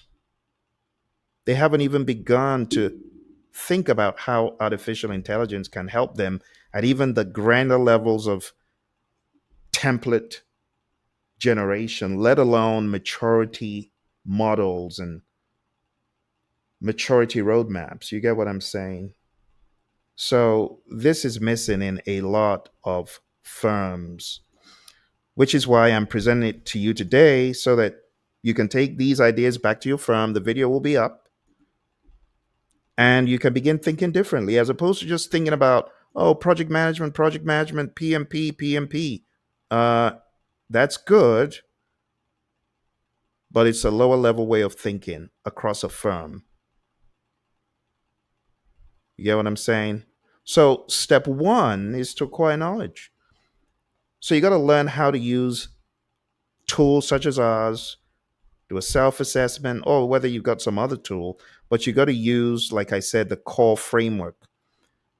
they haven't even begun to think about how artificial intelligence can help them at even the granular levels of template generation, let alone maturity models and maturity roadmaps. You get what I'm saying? So, this is missing in a lot of firms, which is why I'm presenting it to you today so that You can take these ideas back to your firm. The video will be up, and you can begin thinking differently as opposed to just thinking about, oh, project management, PMP, PMP. Uh, that's good, but it's a lower level way of thinking across a firm. You get what I'm saying? So, step one is to acquire knowledge. So, you got to learn how to use tools such as ours, do a self assessment, or whether you've got some other tool, but you got to use, like I said, the core framework.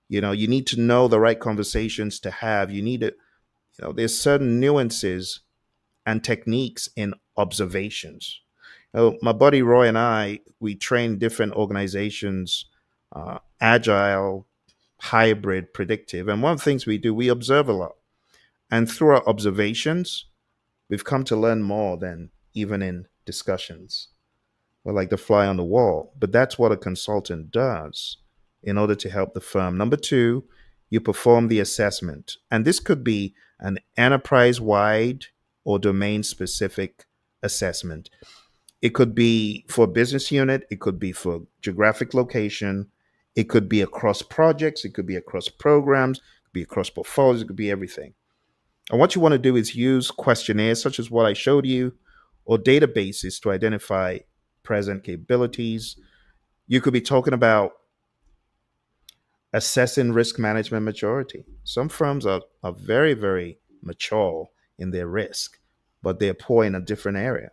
You need to know the right conversations to have. You need to, there's certain nuances and techniques in observations. My buddy Roy and I, we train different organizations, agile, hybrid, predictive. And one of the things we do, we observe a lot. And through our observations, we've come to learn more than even in discussions. We're like the fly on the wall. But that's what a consultant does in order to help the firm. Number two, you perform the assessment. And this could be an enterprise wide or domain specific assessment. It could be for a business unit, it could be for geographic location, it could be across projects, it could be across programs, it could be across portfolios, it could be everything. And what you want to do is use questionnaires such as what I showed you or databases to identify present capabilities. You could be talking about assessing risk management maturity. Some firms are very, very mature in their risk, but they're poor in a different area.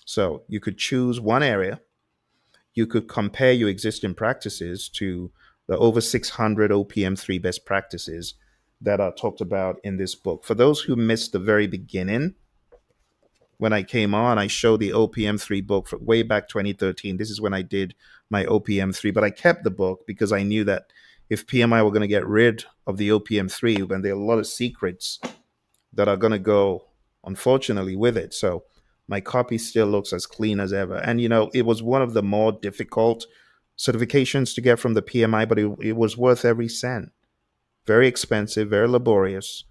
So you could choose one area. You could compare your existing practices to the over 600 OPM3 best practices that are talked about in this book. For those who missed the very beginning, when I came on, I showed the OPM3 book from way back 2013. This is when I did my OPM3, but I kept the book because I knew that if PMI were going to get rid of the OPM3, then there are a lot of secrets that are going to go, unfortunately, with it. So my copy still looks as clean as ever. And, it was one of the more difficult certifications to get from the PMI, but it was worth every cent. Very expensive, very laborious.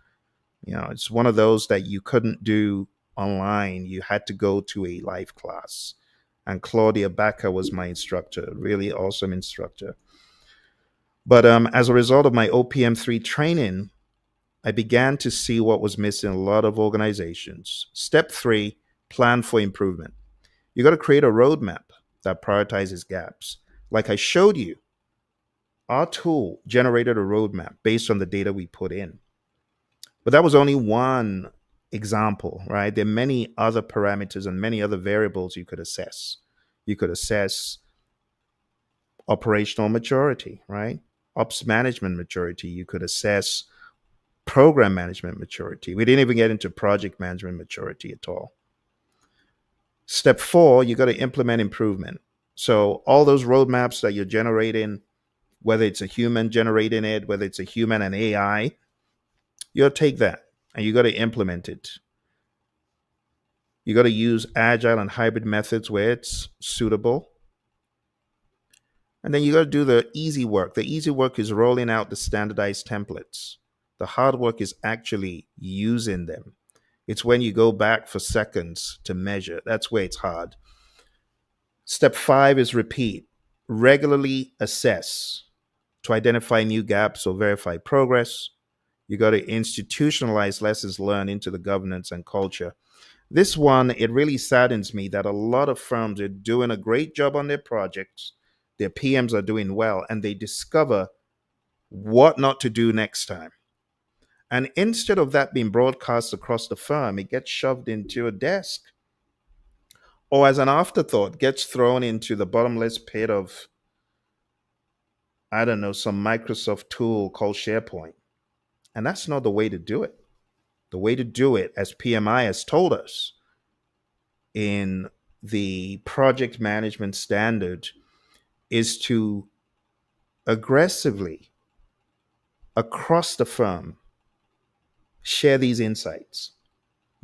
It's one of those that you couldn't do online. You had to go to a live class. And Claudia Baca was my instructor, really awesome instructor. But as a result of my OPM3 training, I began to see what was missing in a lot of organizations. Step three, plan for improvement. You got to create a roadmap that prioritizes gaps. Like I showed you, our tool generated a roadmap based on the data we put in. But that was only one example, right? There are many other parameters and many other variables you could assess. You could assess operational maturity, right? Ops management maturity. You could assess program management maturity. We didn't even get into project management maturity at all. Step four, you got to implement improvement. So all those roadmaps that you're generating, whether it's a human generating it, whether it's a human and AI, you got to take that and you got to implement it. You got to use agile and hybrid methods where it's suitable. And then you got to do the easy work. The easy work is rolling out the standardized templates. The hard work is actually using them. It's when you go back for seconds to measure. That's where it's hard. Step five is repeat. Regularly assess to identify new gaps or verify progress. You got to institutionalize lessons learned into the governance and culture. This one, it really saddens me that a lot of firms are doing a great job on their projects. Their PMs are doing well, and they discover what not to do next time. And instead of that being broadcast across the firm, it gets shoved into a desk or as an afterthought gets thrown into the bottomless pit of, I don't know, some Microsoft tool called SharePoint. And that's not the way to do it. The way to do it, as PMI has told us in the project management standard, is to aggressively, across the firm, share these insights,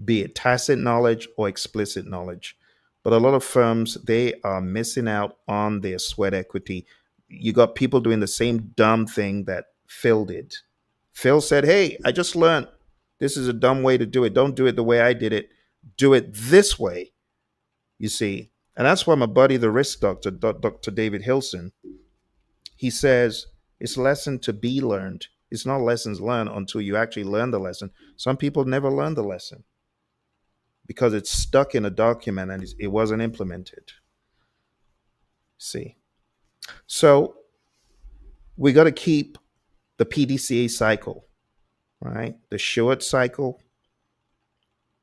be it tacit knowledge or explicit knowledge. But a lot of firms, they are missing out on their sweat equity. You got people doing the same dumb thing that Phil did. Phil said, hey, I just learned this is a dumb way to do it. Don't do it the way I did it. Do it this way. you see. And that's why my buddy, the risk doctor, Dr. David Hilson, he says it's a lesson to be learned. It's not lessons learned until you actually learn the lesson. Some people never learn the lesson because it's stuck in a document and it wasn't implemented. See, so we got to keep the PDCA cycle, right? The short cycle.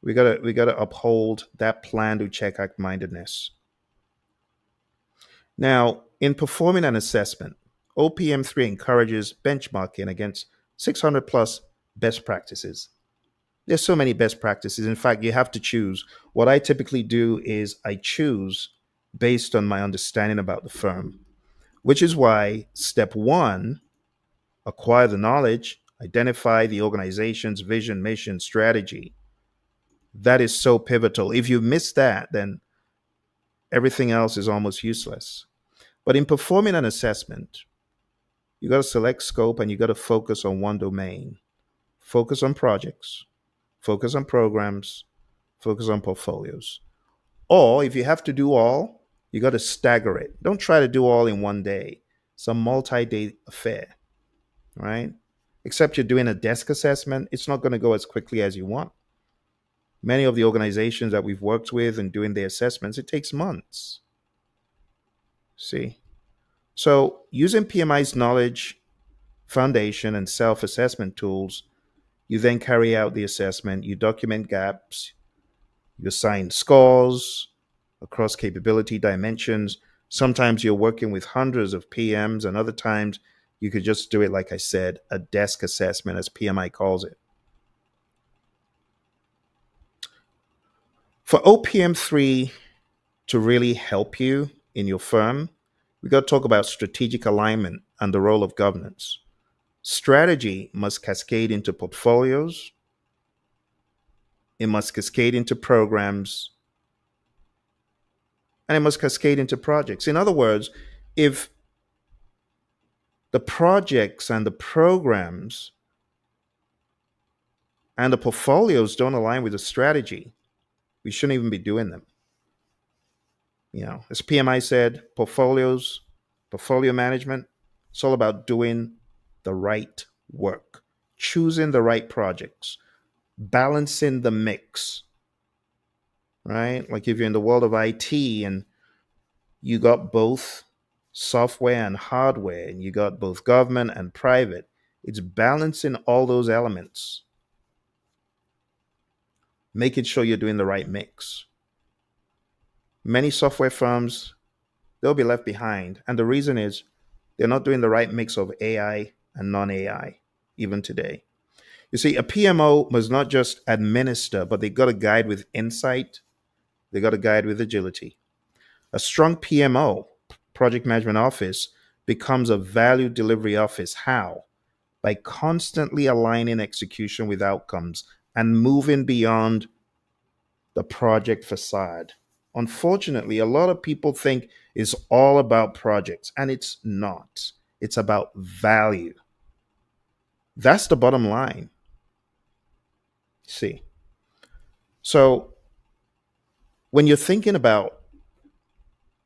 We gotta uphold that plan to check act mindedness. Now, in performing an assessment, OPM3 encourages benchmarking against 600 plus best practices. There's so many best practices. In fact, you have to choose. What I typically do is I choose based on my understanding about the firm, which is why step one, acquire the knowledge, identify the organization's vision, mission, strategy. That is so pivotal. If you miss that, then everything else is almost useless. But in performing an assessment, you got to select scope and you got to focus on one domain. Focus on projects, focus on programs, focus on portfolios. Or if you have to do all, you got to stagger it. Don't try to do all in one day. It's a multi day affair, right? Except you're doing a desk assessment, it's not going to go as quickly as you want. Many of the organizations that we've worked with and doing the assessments, it takes months. See? So using PMI's knowledge foundation and self assessment tools, you then carry out the assessment, you document gaps, you assign scores across capability dimensions. Sometimes you're working with hundreds of PMs, and other times you could just do it, like I said, a desk assessment, as PMI calls it. For OPM3 to really help you in your firm, we got to talk about strategic alignment and the role of governance. Strategy must cascade into portfolios, it must cascade into programs, and it must cascade into projects. In other words, if the projects and the programs and the portfolios don't align with the strategy, we shouldn't even be doing them. As PMI said, portfolio management, it's all about doing the right work, choosing the right projects, balancing the mix, right? Like if you're in the world of IT and you got both software and hardware, and you got both government and private, it's balancing all those elements, making sure you're doing the right mix. Many software firms, they'll be left behind. And the reason is they're not doing the right mix of AI and non AI, even today. You see, a PMO must not just administer, but they got to guide with insight, they got to guide with agility. A strong PMO, project management office, becomes a value delivery office. How? By constantly aligning execution with outcomes and moving beyond the project facade. Unfortunately, a lot of people think it's all about projects, and it's not. It's about value. That's the bottom line. See, so when you're thinking about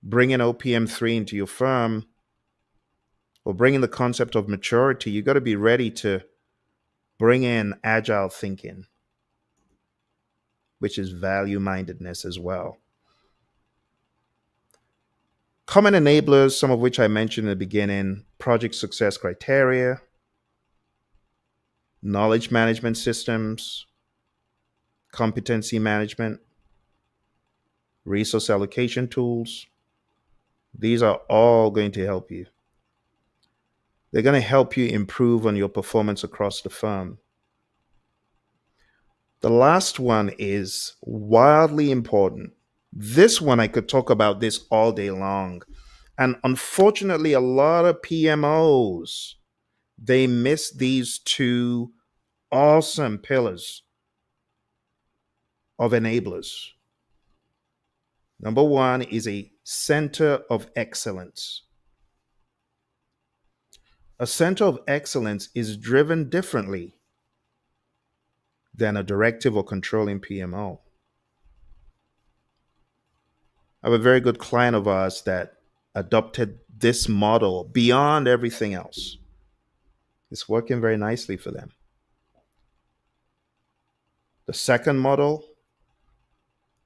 bringing OPM3 into your firm or bringing the concept of maturity, you got to be ready to bring in agile thinking, which is value mindedness as well. Common enablers, some of which I mentioned in the beginning: project success criteria, knowledge management systems, competency management, resource allocation tools. These are all going to help you. They're going to help you improve on your performance across the firm. The last one is wildly important. This one, I could talk about this all day long. And unfortunately, a lot of PMOs, they miss these two awesome pillars of enablers. Number one is a center of excellence. A center of excellence is driven differently than a directive or controlling PMO. I have a very good client of ours that adopted this model beyond everything else. It's working very nicely for them. The second model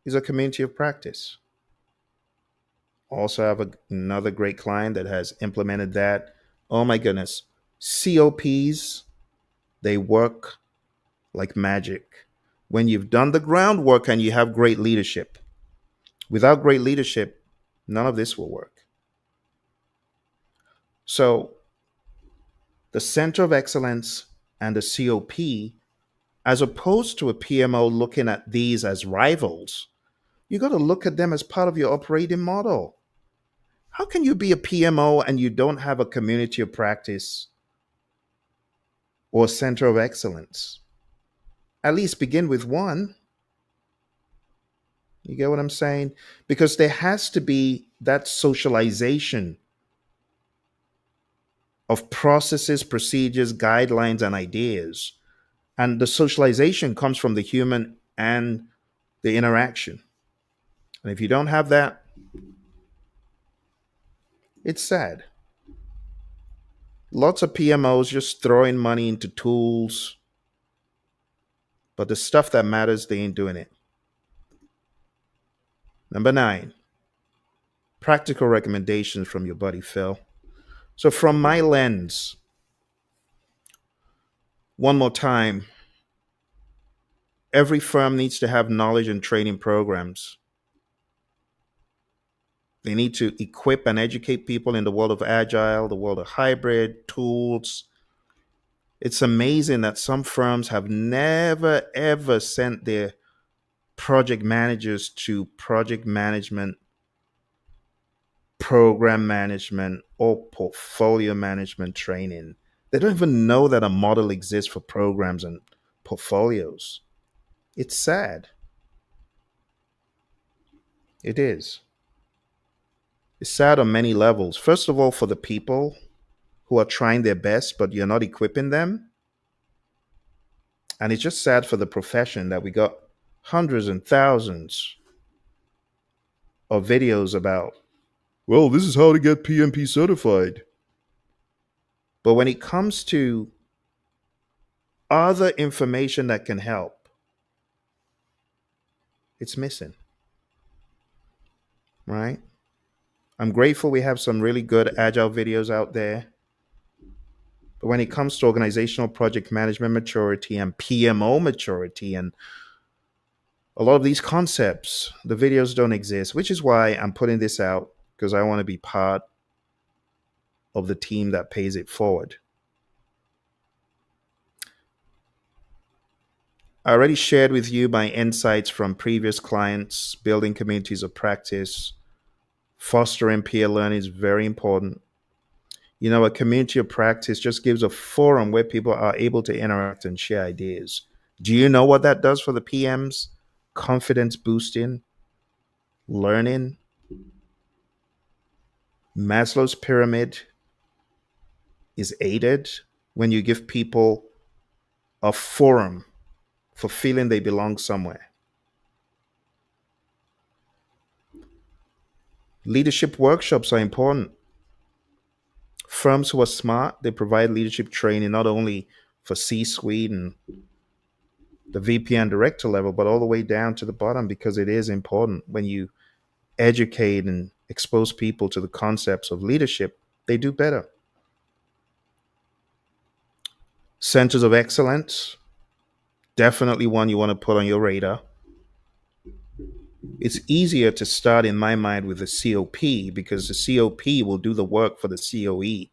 is a community of practice. Also have another great client that has implemented that. Oh my goodness. COPs, they work like magic. When you've done the groundwork and you have great leadership. Without great leadership, none of this will work. So, the Center of Excellence and the COP, as opposed to a PMO looking at these as rivals, you got to look at them as part of your operating model. How can you be a PMO and you don't have a community of practice or center of excellence? At least begin with one. You get what I'm saying? Because there has to be that socialization of processes, procedures, guidelines, and ideas. And the socialization comes from the human and the interaction. And if you don't have that, it's sad. Lots of PMOs just throwing money into tools, but the stuff that matters, they ain't doing it. Number 9, practical recommendations from your buddy Phil. So, from my lens, one more time, every firm needs to have knowledge and training programs. They need to equip and educate people in the world of agile, the world of hybrid, tools. It's amazing that some firms have never ever sent their project managers to project management, program management, or portfolio management training. They don't even know that a model exists for programs and portfolios. It's sad. It is. It's sad on many levels. First of all, for the people who are trying their best, but you're not equipping them. And it's just sad for the profession that we got hundreds and thousands of videos about, well, this is how to get PMP certified. But when it comes to other information that can help, it's missing, right? I'm grateful we have some really good agile videos out there. But when it comes to organizational project management maturity and PMO maturity and a lot of these concepts, the videos don't exist, which is why I'm putting this out because I want to be part of the team that pays it forward. I already shared with you my insights from previous clients, building communities of practice, fostering peer learning is very important. You know, a community of practice just gives a forum where people are able to interact and share ideas. Do you know what that does for the PMs? Confidence boosting, learning. Maslow's pyramid is aided when you give people a forum for feeling they belong somewhere. Leadership workshops are important. Firms who are smart, they provide leadership training not only for C-suite and the VP and director level, but all the way down to the bottom because it is important. When you educate and expose people to the concepts of leadership, they do better. Centers of excellence, definitely one you want to put on your radar. It's easier to start, in my mind, with the COP because the COP will do the work for the COE.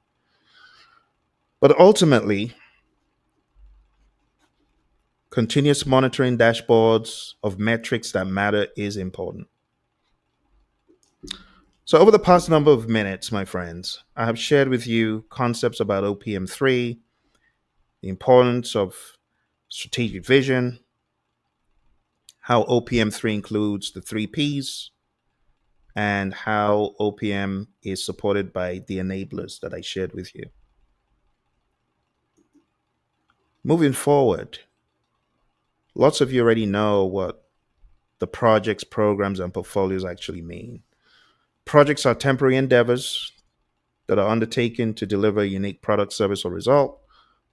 But ultimately, continuous monitoring dashboards of metrics that matter is important. So, over the past number of minutes, my friends, I have shared with you concepts about OPM3, the importance of strategic vision, how OPM3 includes the 3 Ps, and how OPM is supported by the enablers that I shared with you. Moving forward, lots of you already know what the projects, programs, and portfolios actually mean. Projects are temporary endeavors that are undertaken to deliver a unique product, service, or result.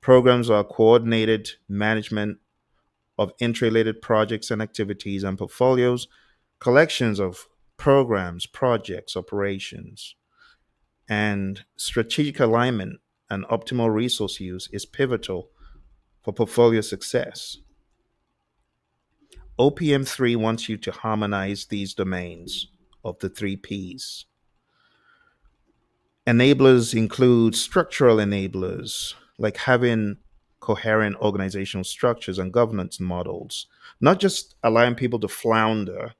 Programs are coordinated management of interrelated projects and activities and portfolios, collections of programs, projects, operations, and strategic alignment and optimal resource use is pivotal for portfolio success. OPM3 wants you to harmonize these domains of the three Ps. Enablers include structural enablers, like having coherent organizational structures and governance models, not just allowing people to flounder,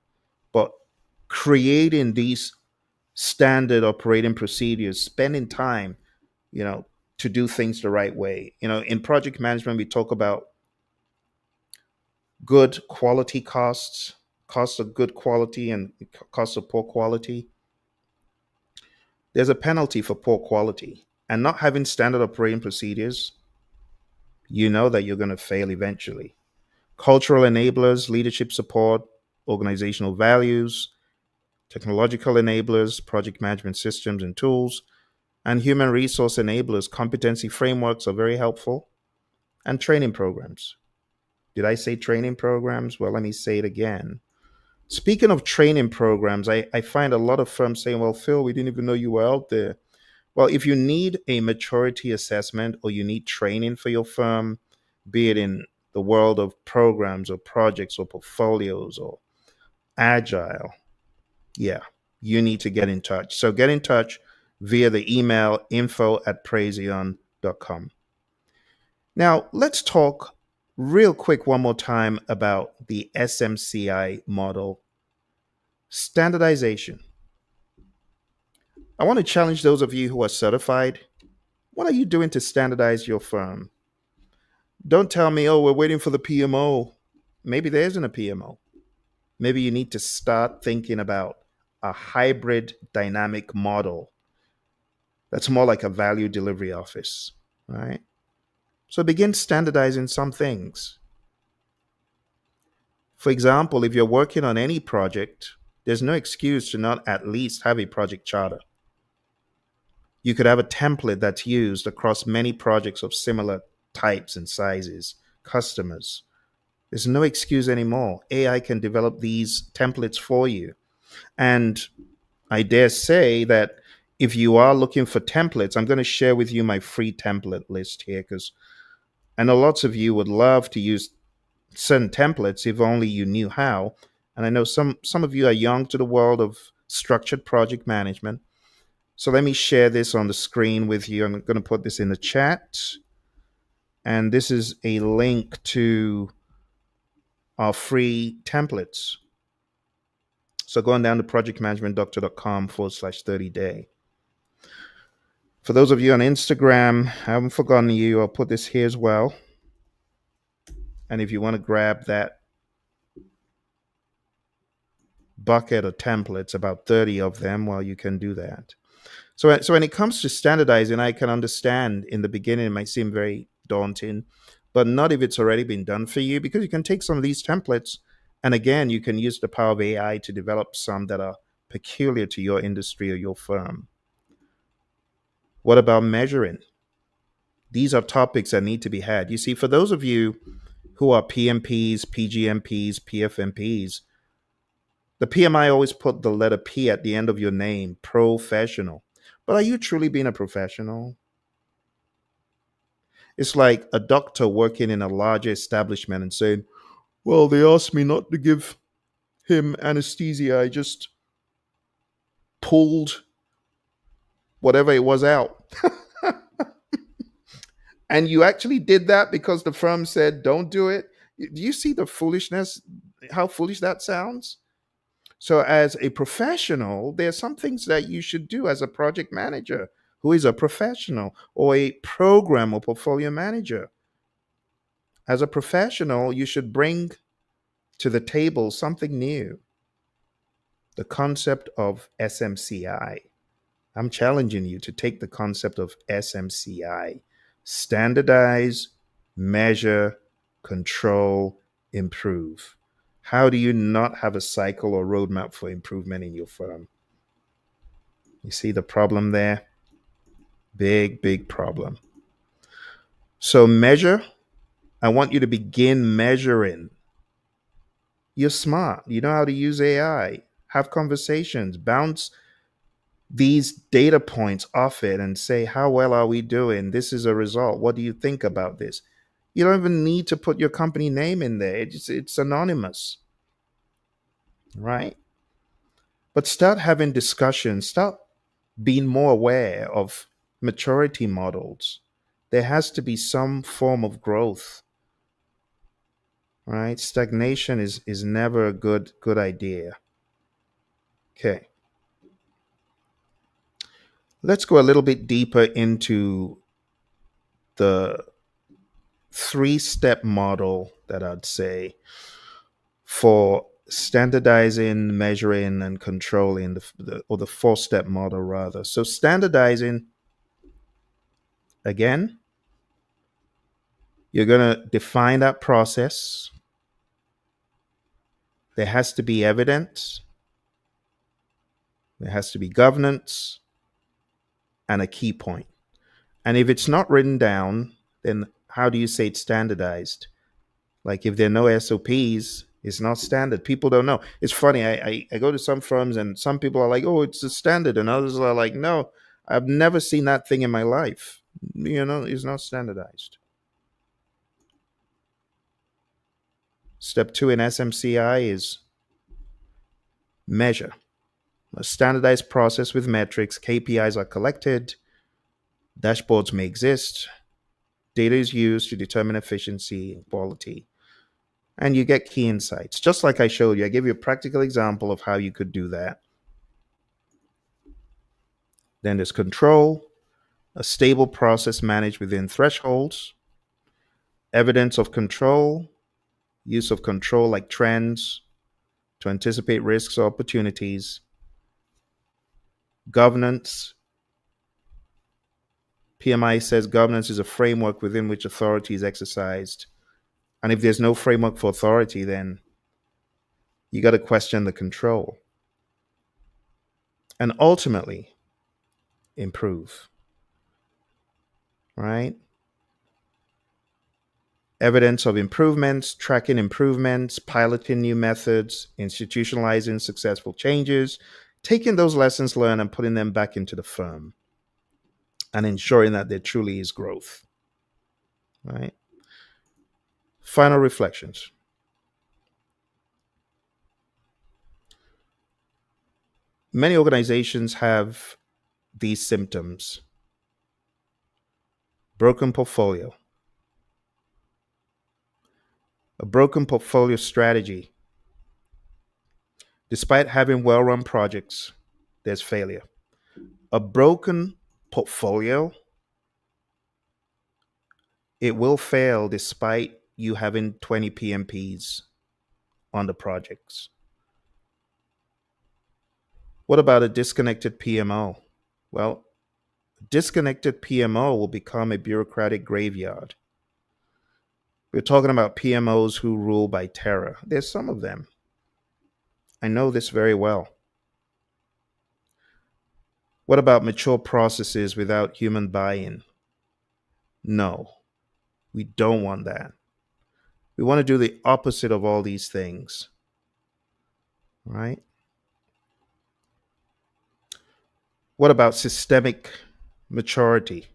but creating these standard operating procedures, spending time, you know, to do things the right way. In project management, we talk about good quality costs, costs of good quality and costs of poor quality. There's a penalty for poor quality. And not having standard operating procedures, you know that you're going to fail eventually. Cultural enablers, leadership support, organizational values, technological enablers, project management systems and tools, and human resource enablers, competency frameworks are very helpful, and training programs. Did I say training programs? Well, let me say it again. Speaking of training programs, I find a lot of firms saying, well, Phil, we didn't even know you were out there. Well, if you need a maturity assessment or you need training for your firm, be it in the world of programs or projects or portfolios or agile, yeah, you need to get in touch. So get in touch via the email info@praizion.com. Now, let's talk real quick one more time about the SMCI model standardization. I want to challenge those of you who are certified. What are you doing to standardize your firm? Don't tell me, oh, we're waiting for the PMO. Maybe there isn't a PMO. Maybe you need to start thinking about a hybrid dynamic model that's more like a value delivery office, right? So begin standardizing some things. For example, if you're working on any project, there's no excuse to not at least have a project charter. You could have a template that's used across many projects of similar types and sizes, customers. There's no excuse anymore. AI can develop these templates for you. And I dare say that if you are looking for templates, I'm going to share with you my free template list here because I know lots of you would love to use certain templates if only you knew how. And I know some of you are young to the world of structured project management. So let me share this on the screen with you. I'm going to put this in the chat. And this is a link to our free templates. So going down to projectmanagementdoctor.com/30 day. For those of you on Instagram, I haven't forgotten you. I'll put this here as well. And if you want to grab that bucket of templates, about 30 of them, well, you can do that. So when it comes to standardizing, I can understand in the beginning it might seem very daunting, but not if it's already been done for you, because you can take some of these templates and again, you can use the power of AI to develop some that are peculiar to your industry or your firm. What about measuring? These are topics that need to be had. You see, for those of you who are PMPs, PGMPs, PFMPs, the PMI always put the letter P at the end of your name, professional. But are you truly being a professional? It's like a doctor working in a larger establishment and saying, well, they asked me not to give him anesthesia. I just pulled whatever it was out. And you actually did that because the firm said, don't do it. Do you see the foolishness? How foolish that sounds? So, as a professional, there are some things that you should do as a project manager who is a professional or a program or portfolio manager. As a professional, you should bring to the table something new, the concept of SMCI. I'm challenging you to take the concept of SMCI: standardize, measure, control, improve. How do you not have a cycle or roadmap for improvement in your firm? You see the problem there? Big, big problem. So measure. I want you to begin measuring. You're smart. You know how to use AI. Have conversations. Bounce these data points off it and say, how well are we doing? This is a result. What do you think about this? You don't even need to put your company name in there. It's anonymous, right? But start having discussions. Start being more aware of maturity models. There has to be some form of growth, right? Stagnation is never a good idea. Okay. Let's go a little bit deeper into the three-step model that I'd say for standardizing, measuring, and controlling or the four-step model rather. So standardizing, again, you're going to define that process. There has to be evidence. There has to be governance and a key point. And if it's not written down, then how do you say it's standardized? Like if there are no SOPs, it's not standard. People don't know. It's funny. I go to some firms and some people are like, oh, it's a standard. And others are like, no, I've never seen that thing in my life. It's not standardized. Step two in SMCI is measure. A standardized process with metrics, KPIs are collected, dashboards may exist, data is used to determine efficiency and quality, and you get key insights. Just like I showed you, I gave you a practical example of how you could do that. Then there's control, a stable process managed within thresholds, evidence of control, use of control like trends to anticipate risks or opportunities, governance. PMI says governance is a framework within which authority is exercised. And if there's no framework for authority, then you got to question the control. And ultimately, improve, right? Evidence of improvements, tracking improvements, piloting new methods, institutionalizing successful changes, taking those lessons learned and putting them back into the firm and ensuring that there truly is growth, right? Final reflections. Many organizations have these symptoms: broken portfolio, a broken portfolio strategy. Despite having well run projects, there's failure. A broken portfolio, it will fail despite you having 20 PMPs on the projects. What about a disconnected PMO? Well, disconnected PMO will become a bureaucratic graveyard. We're talking about PMOs who rule by terror. There's some of them. I know this very well. What about mature processes without human buy in? No, we don't want that. We want to do the opposite of all these things, right? What about systemic maturity?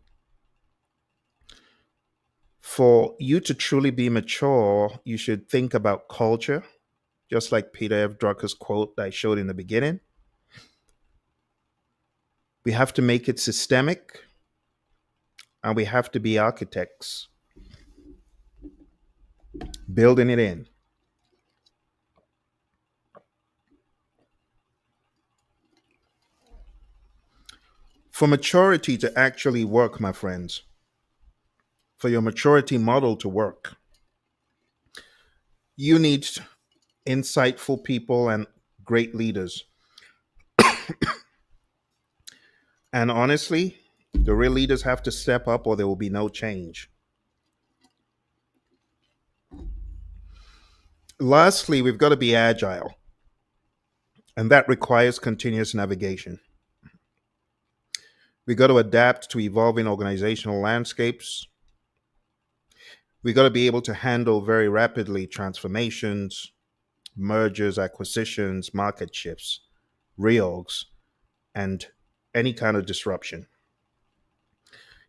For you to truly be mature, you should think about culture, just like Peter F. Drucker's quote that I showed in the beginning. We have to make it systemic, and we have to be architects, building it in. For maturity to actually work, my friends, for your maturity model to work, you need insightful people and great leaders. And honestly, the real leaders have to step up or there will be no change. Lastly, we've got to be agile, and that requires continuous navigation. We got to adapt to evolving organizational landscapes. We got to be able to handle very rapidly transformations, mergers, acquisitions, market shifts, reorgs, and any kind of disruption.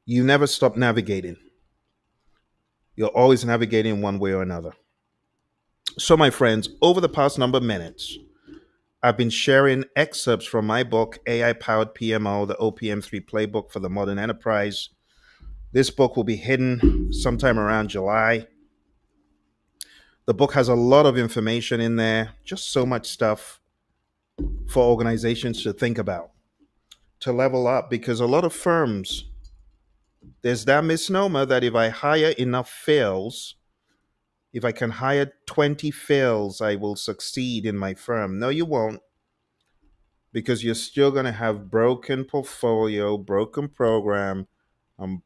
You never stop navigating. You're always navigating one way or another. So, my friends, over the past number of minutes, I've been sharing excerpts from my book, AI Powered PMO, the OPM3 Playbook for the Modern Enterprise. This book will be hidden sometime around July. The book has a lot of information in there, just so much stuff for organizations to think about, to level up, because a lot of firms, there's that misnomer that if I hire enough fails, if I can hire 20 fails, I will succeed in my firm. No, you won't, because you're still going to have broken portfolio, broken program, um,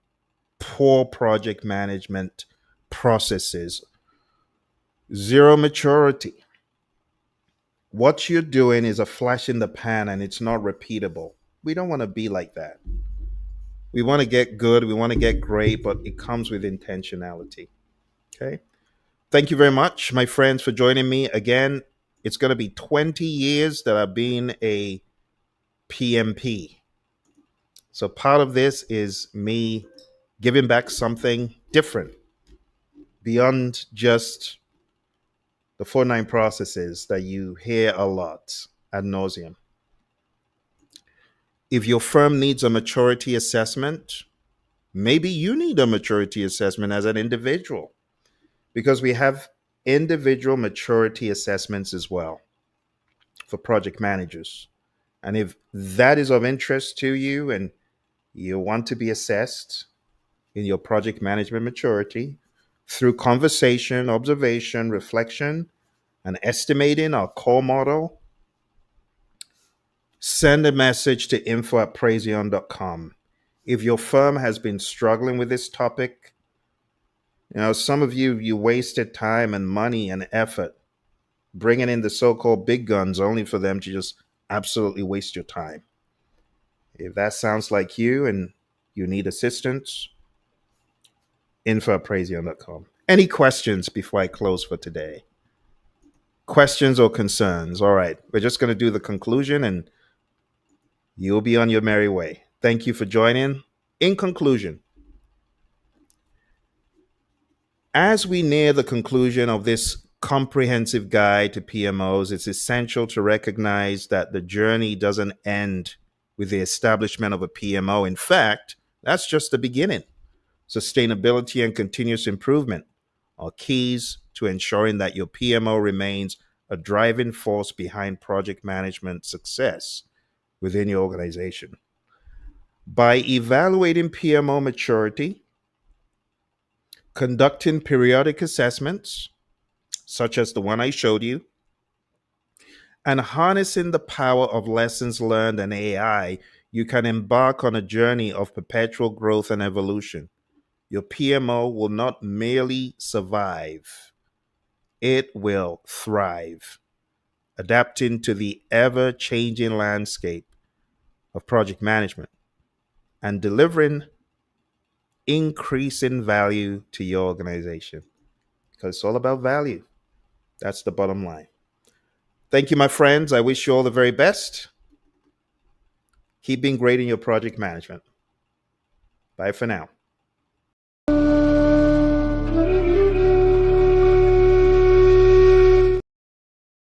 poor project management processes, zero maturity. What you're doing is a flash in the pan and it's not repeatable. We don't want to be like that. We want to get good, we want to get great, but it comes with intentionality. Okay. Thank you very much, my friends, for joining me again. It's going to be 20 years that I've been a PMP. So part of this is me giving back something different beyond just the 4-9 processes that you hear a lot ad nauseum. If your firm needs a maturity assessment, maybe you need a maturity assessment as an individual, because we have individual maturity assessments as well for project managers. And if that is of interest to you and you want to be assessed in your project management maturity through conversation, observation, reflection, and estimating our core model, send a message to info@praizion.com. If your firm has been struggling with this topic, some of you wasted time and money and effort bringing in the so-called big guns only for them to just absolutely waste your time. If that sounds like you and you need assistance, info@praizion.com. Any questions before I close for today? Questions or concerns? All right, we're just going to do the conclusion and you'll be on your merry way. Thank you for joining. In conclusion, as we near the conclusion of this comprehensive guide to PMOs, it's essential to recognize that the journey doesn't end with the establishment of a PMO. In fact, that's just the beginning. Sustainability and continuous improvement are keys to ensuring that your PMO remains a driving force behind project management success within your organization. By evaluating PMO maturity, conducting periodic assessments, such as the one I showed you, and harnessing the power of lessons learned and AI, you can embark on a journey of perpetual growth and evolution. Your PMO will not merely survive, it will thrive, adapting to the ever changing landscape of project management and delivering increasing value to your organization. Because it's all about value. That's the bottom line. Thank you, my friends. I wish you all the very best. Keep being great in your project management. Bye for now.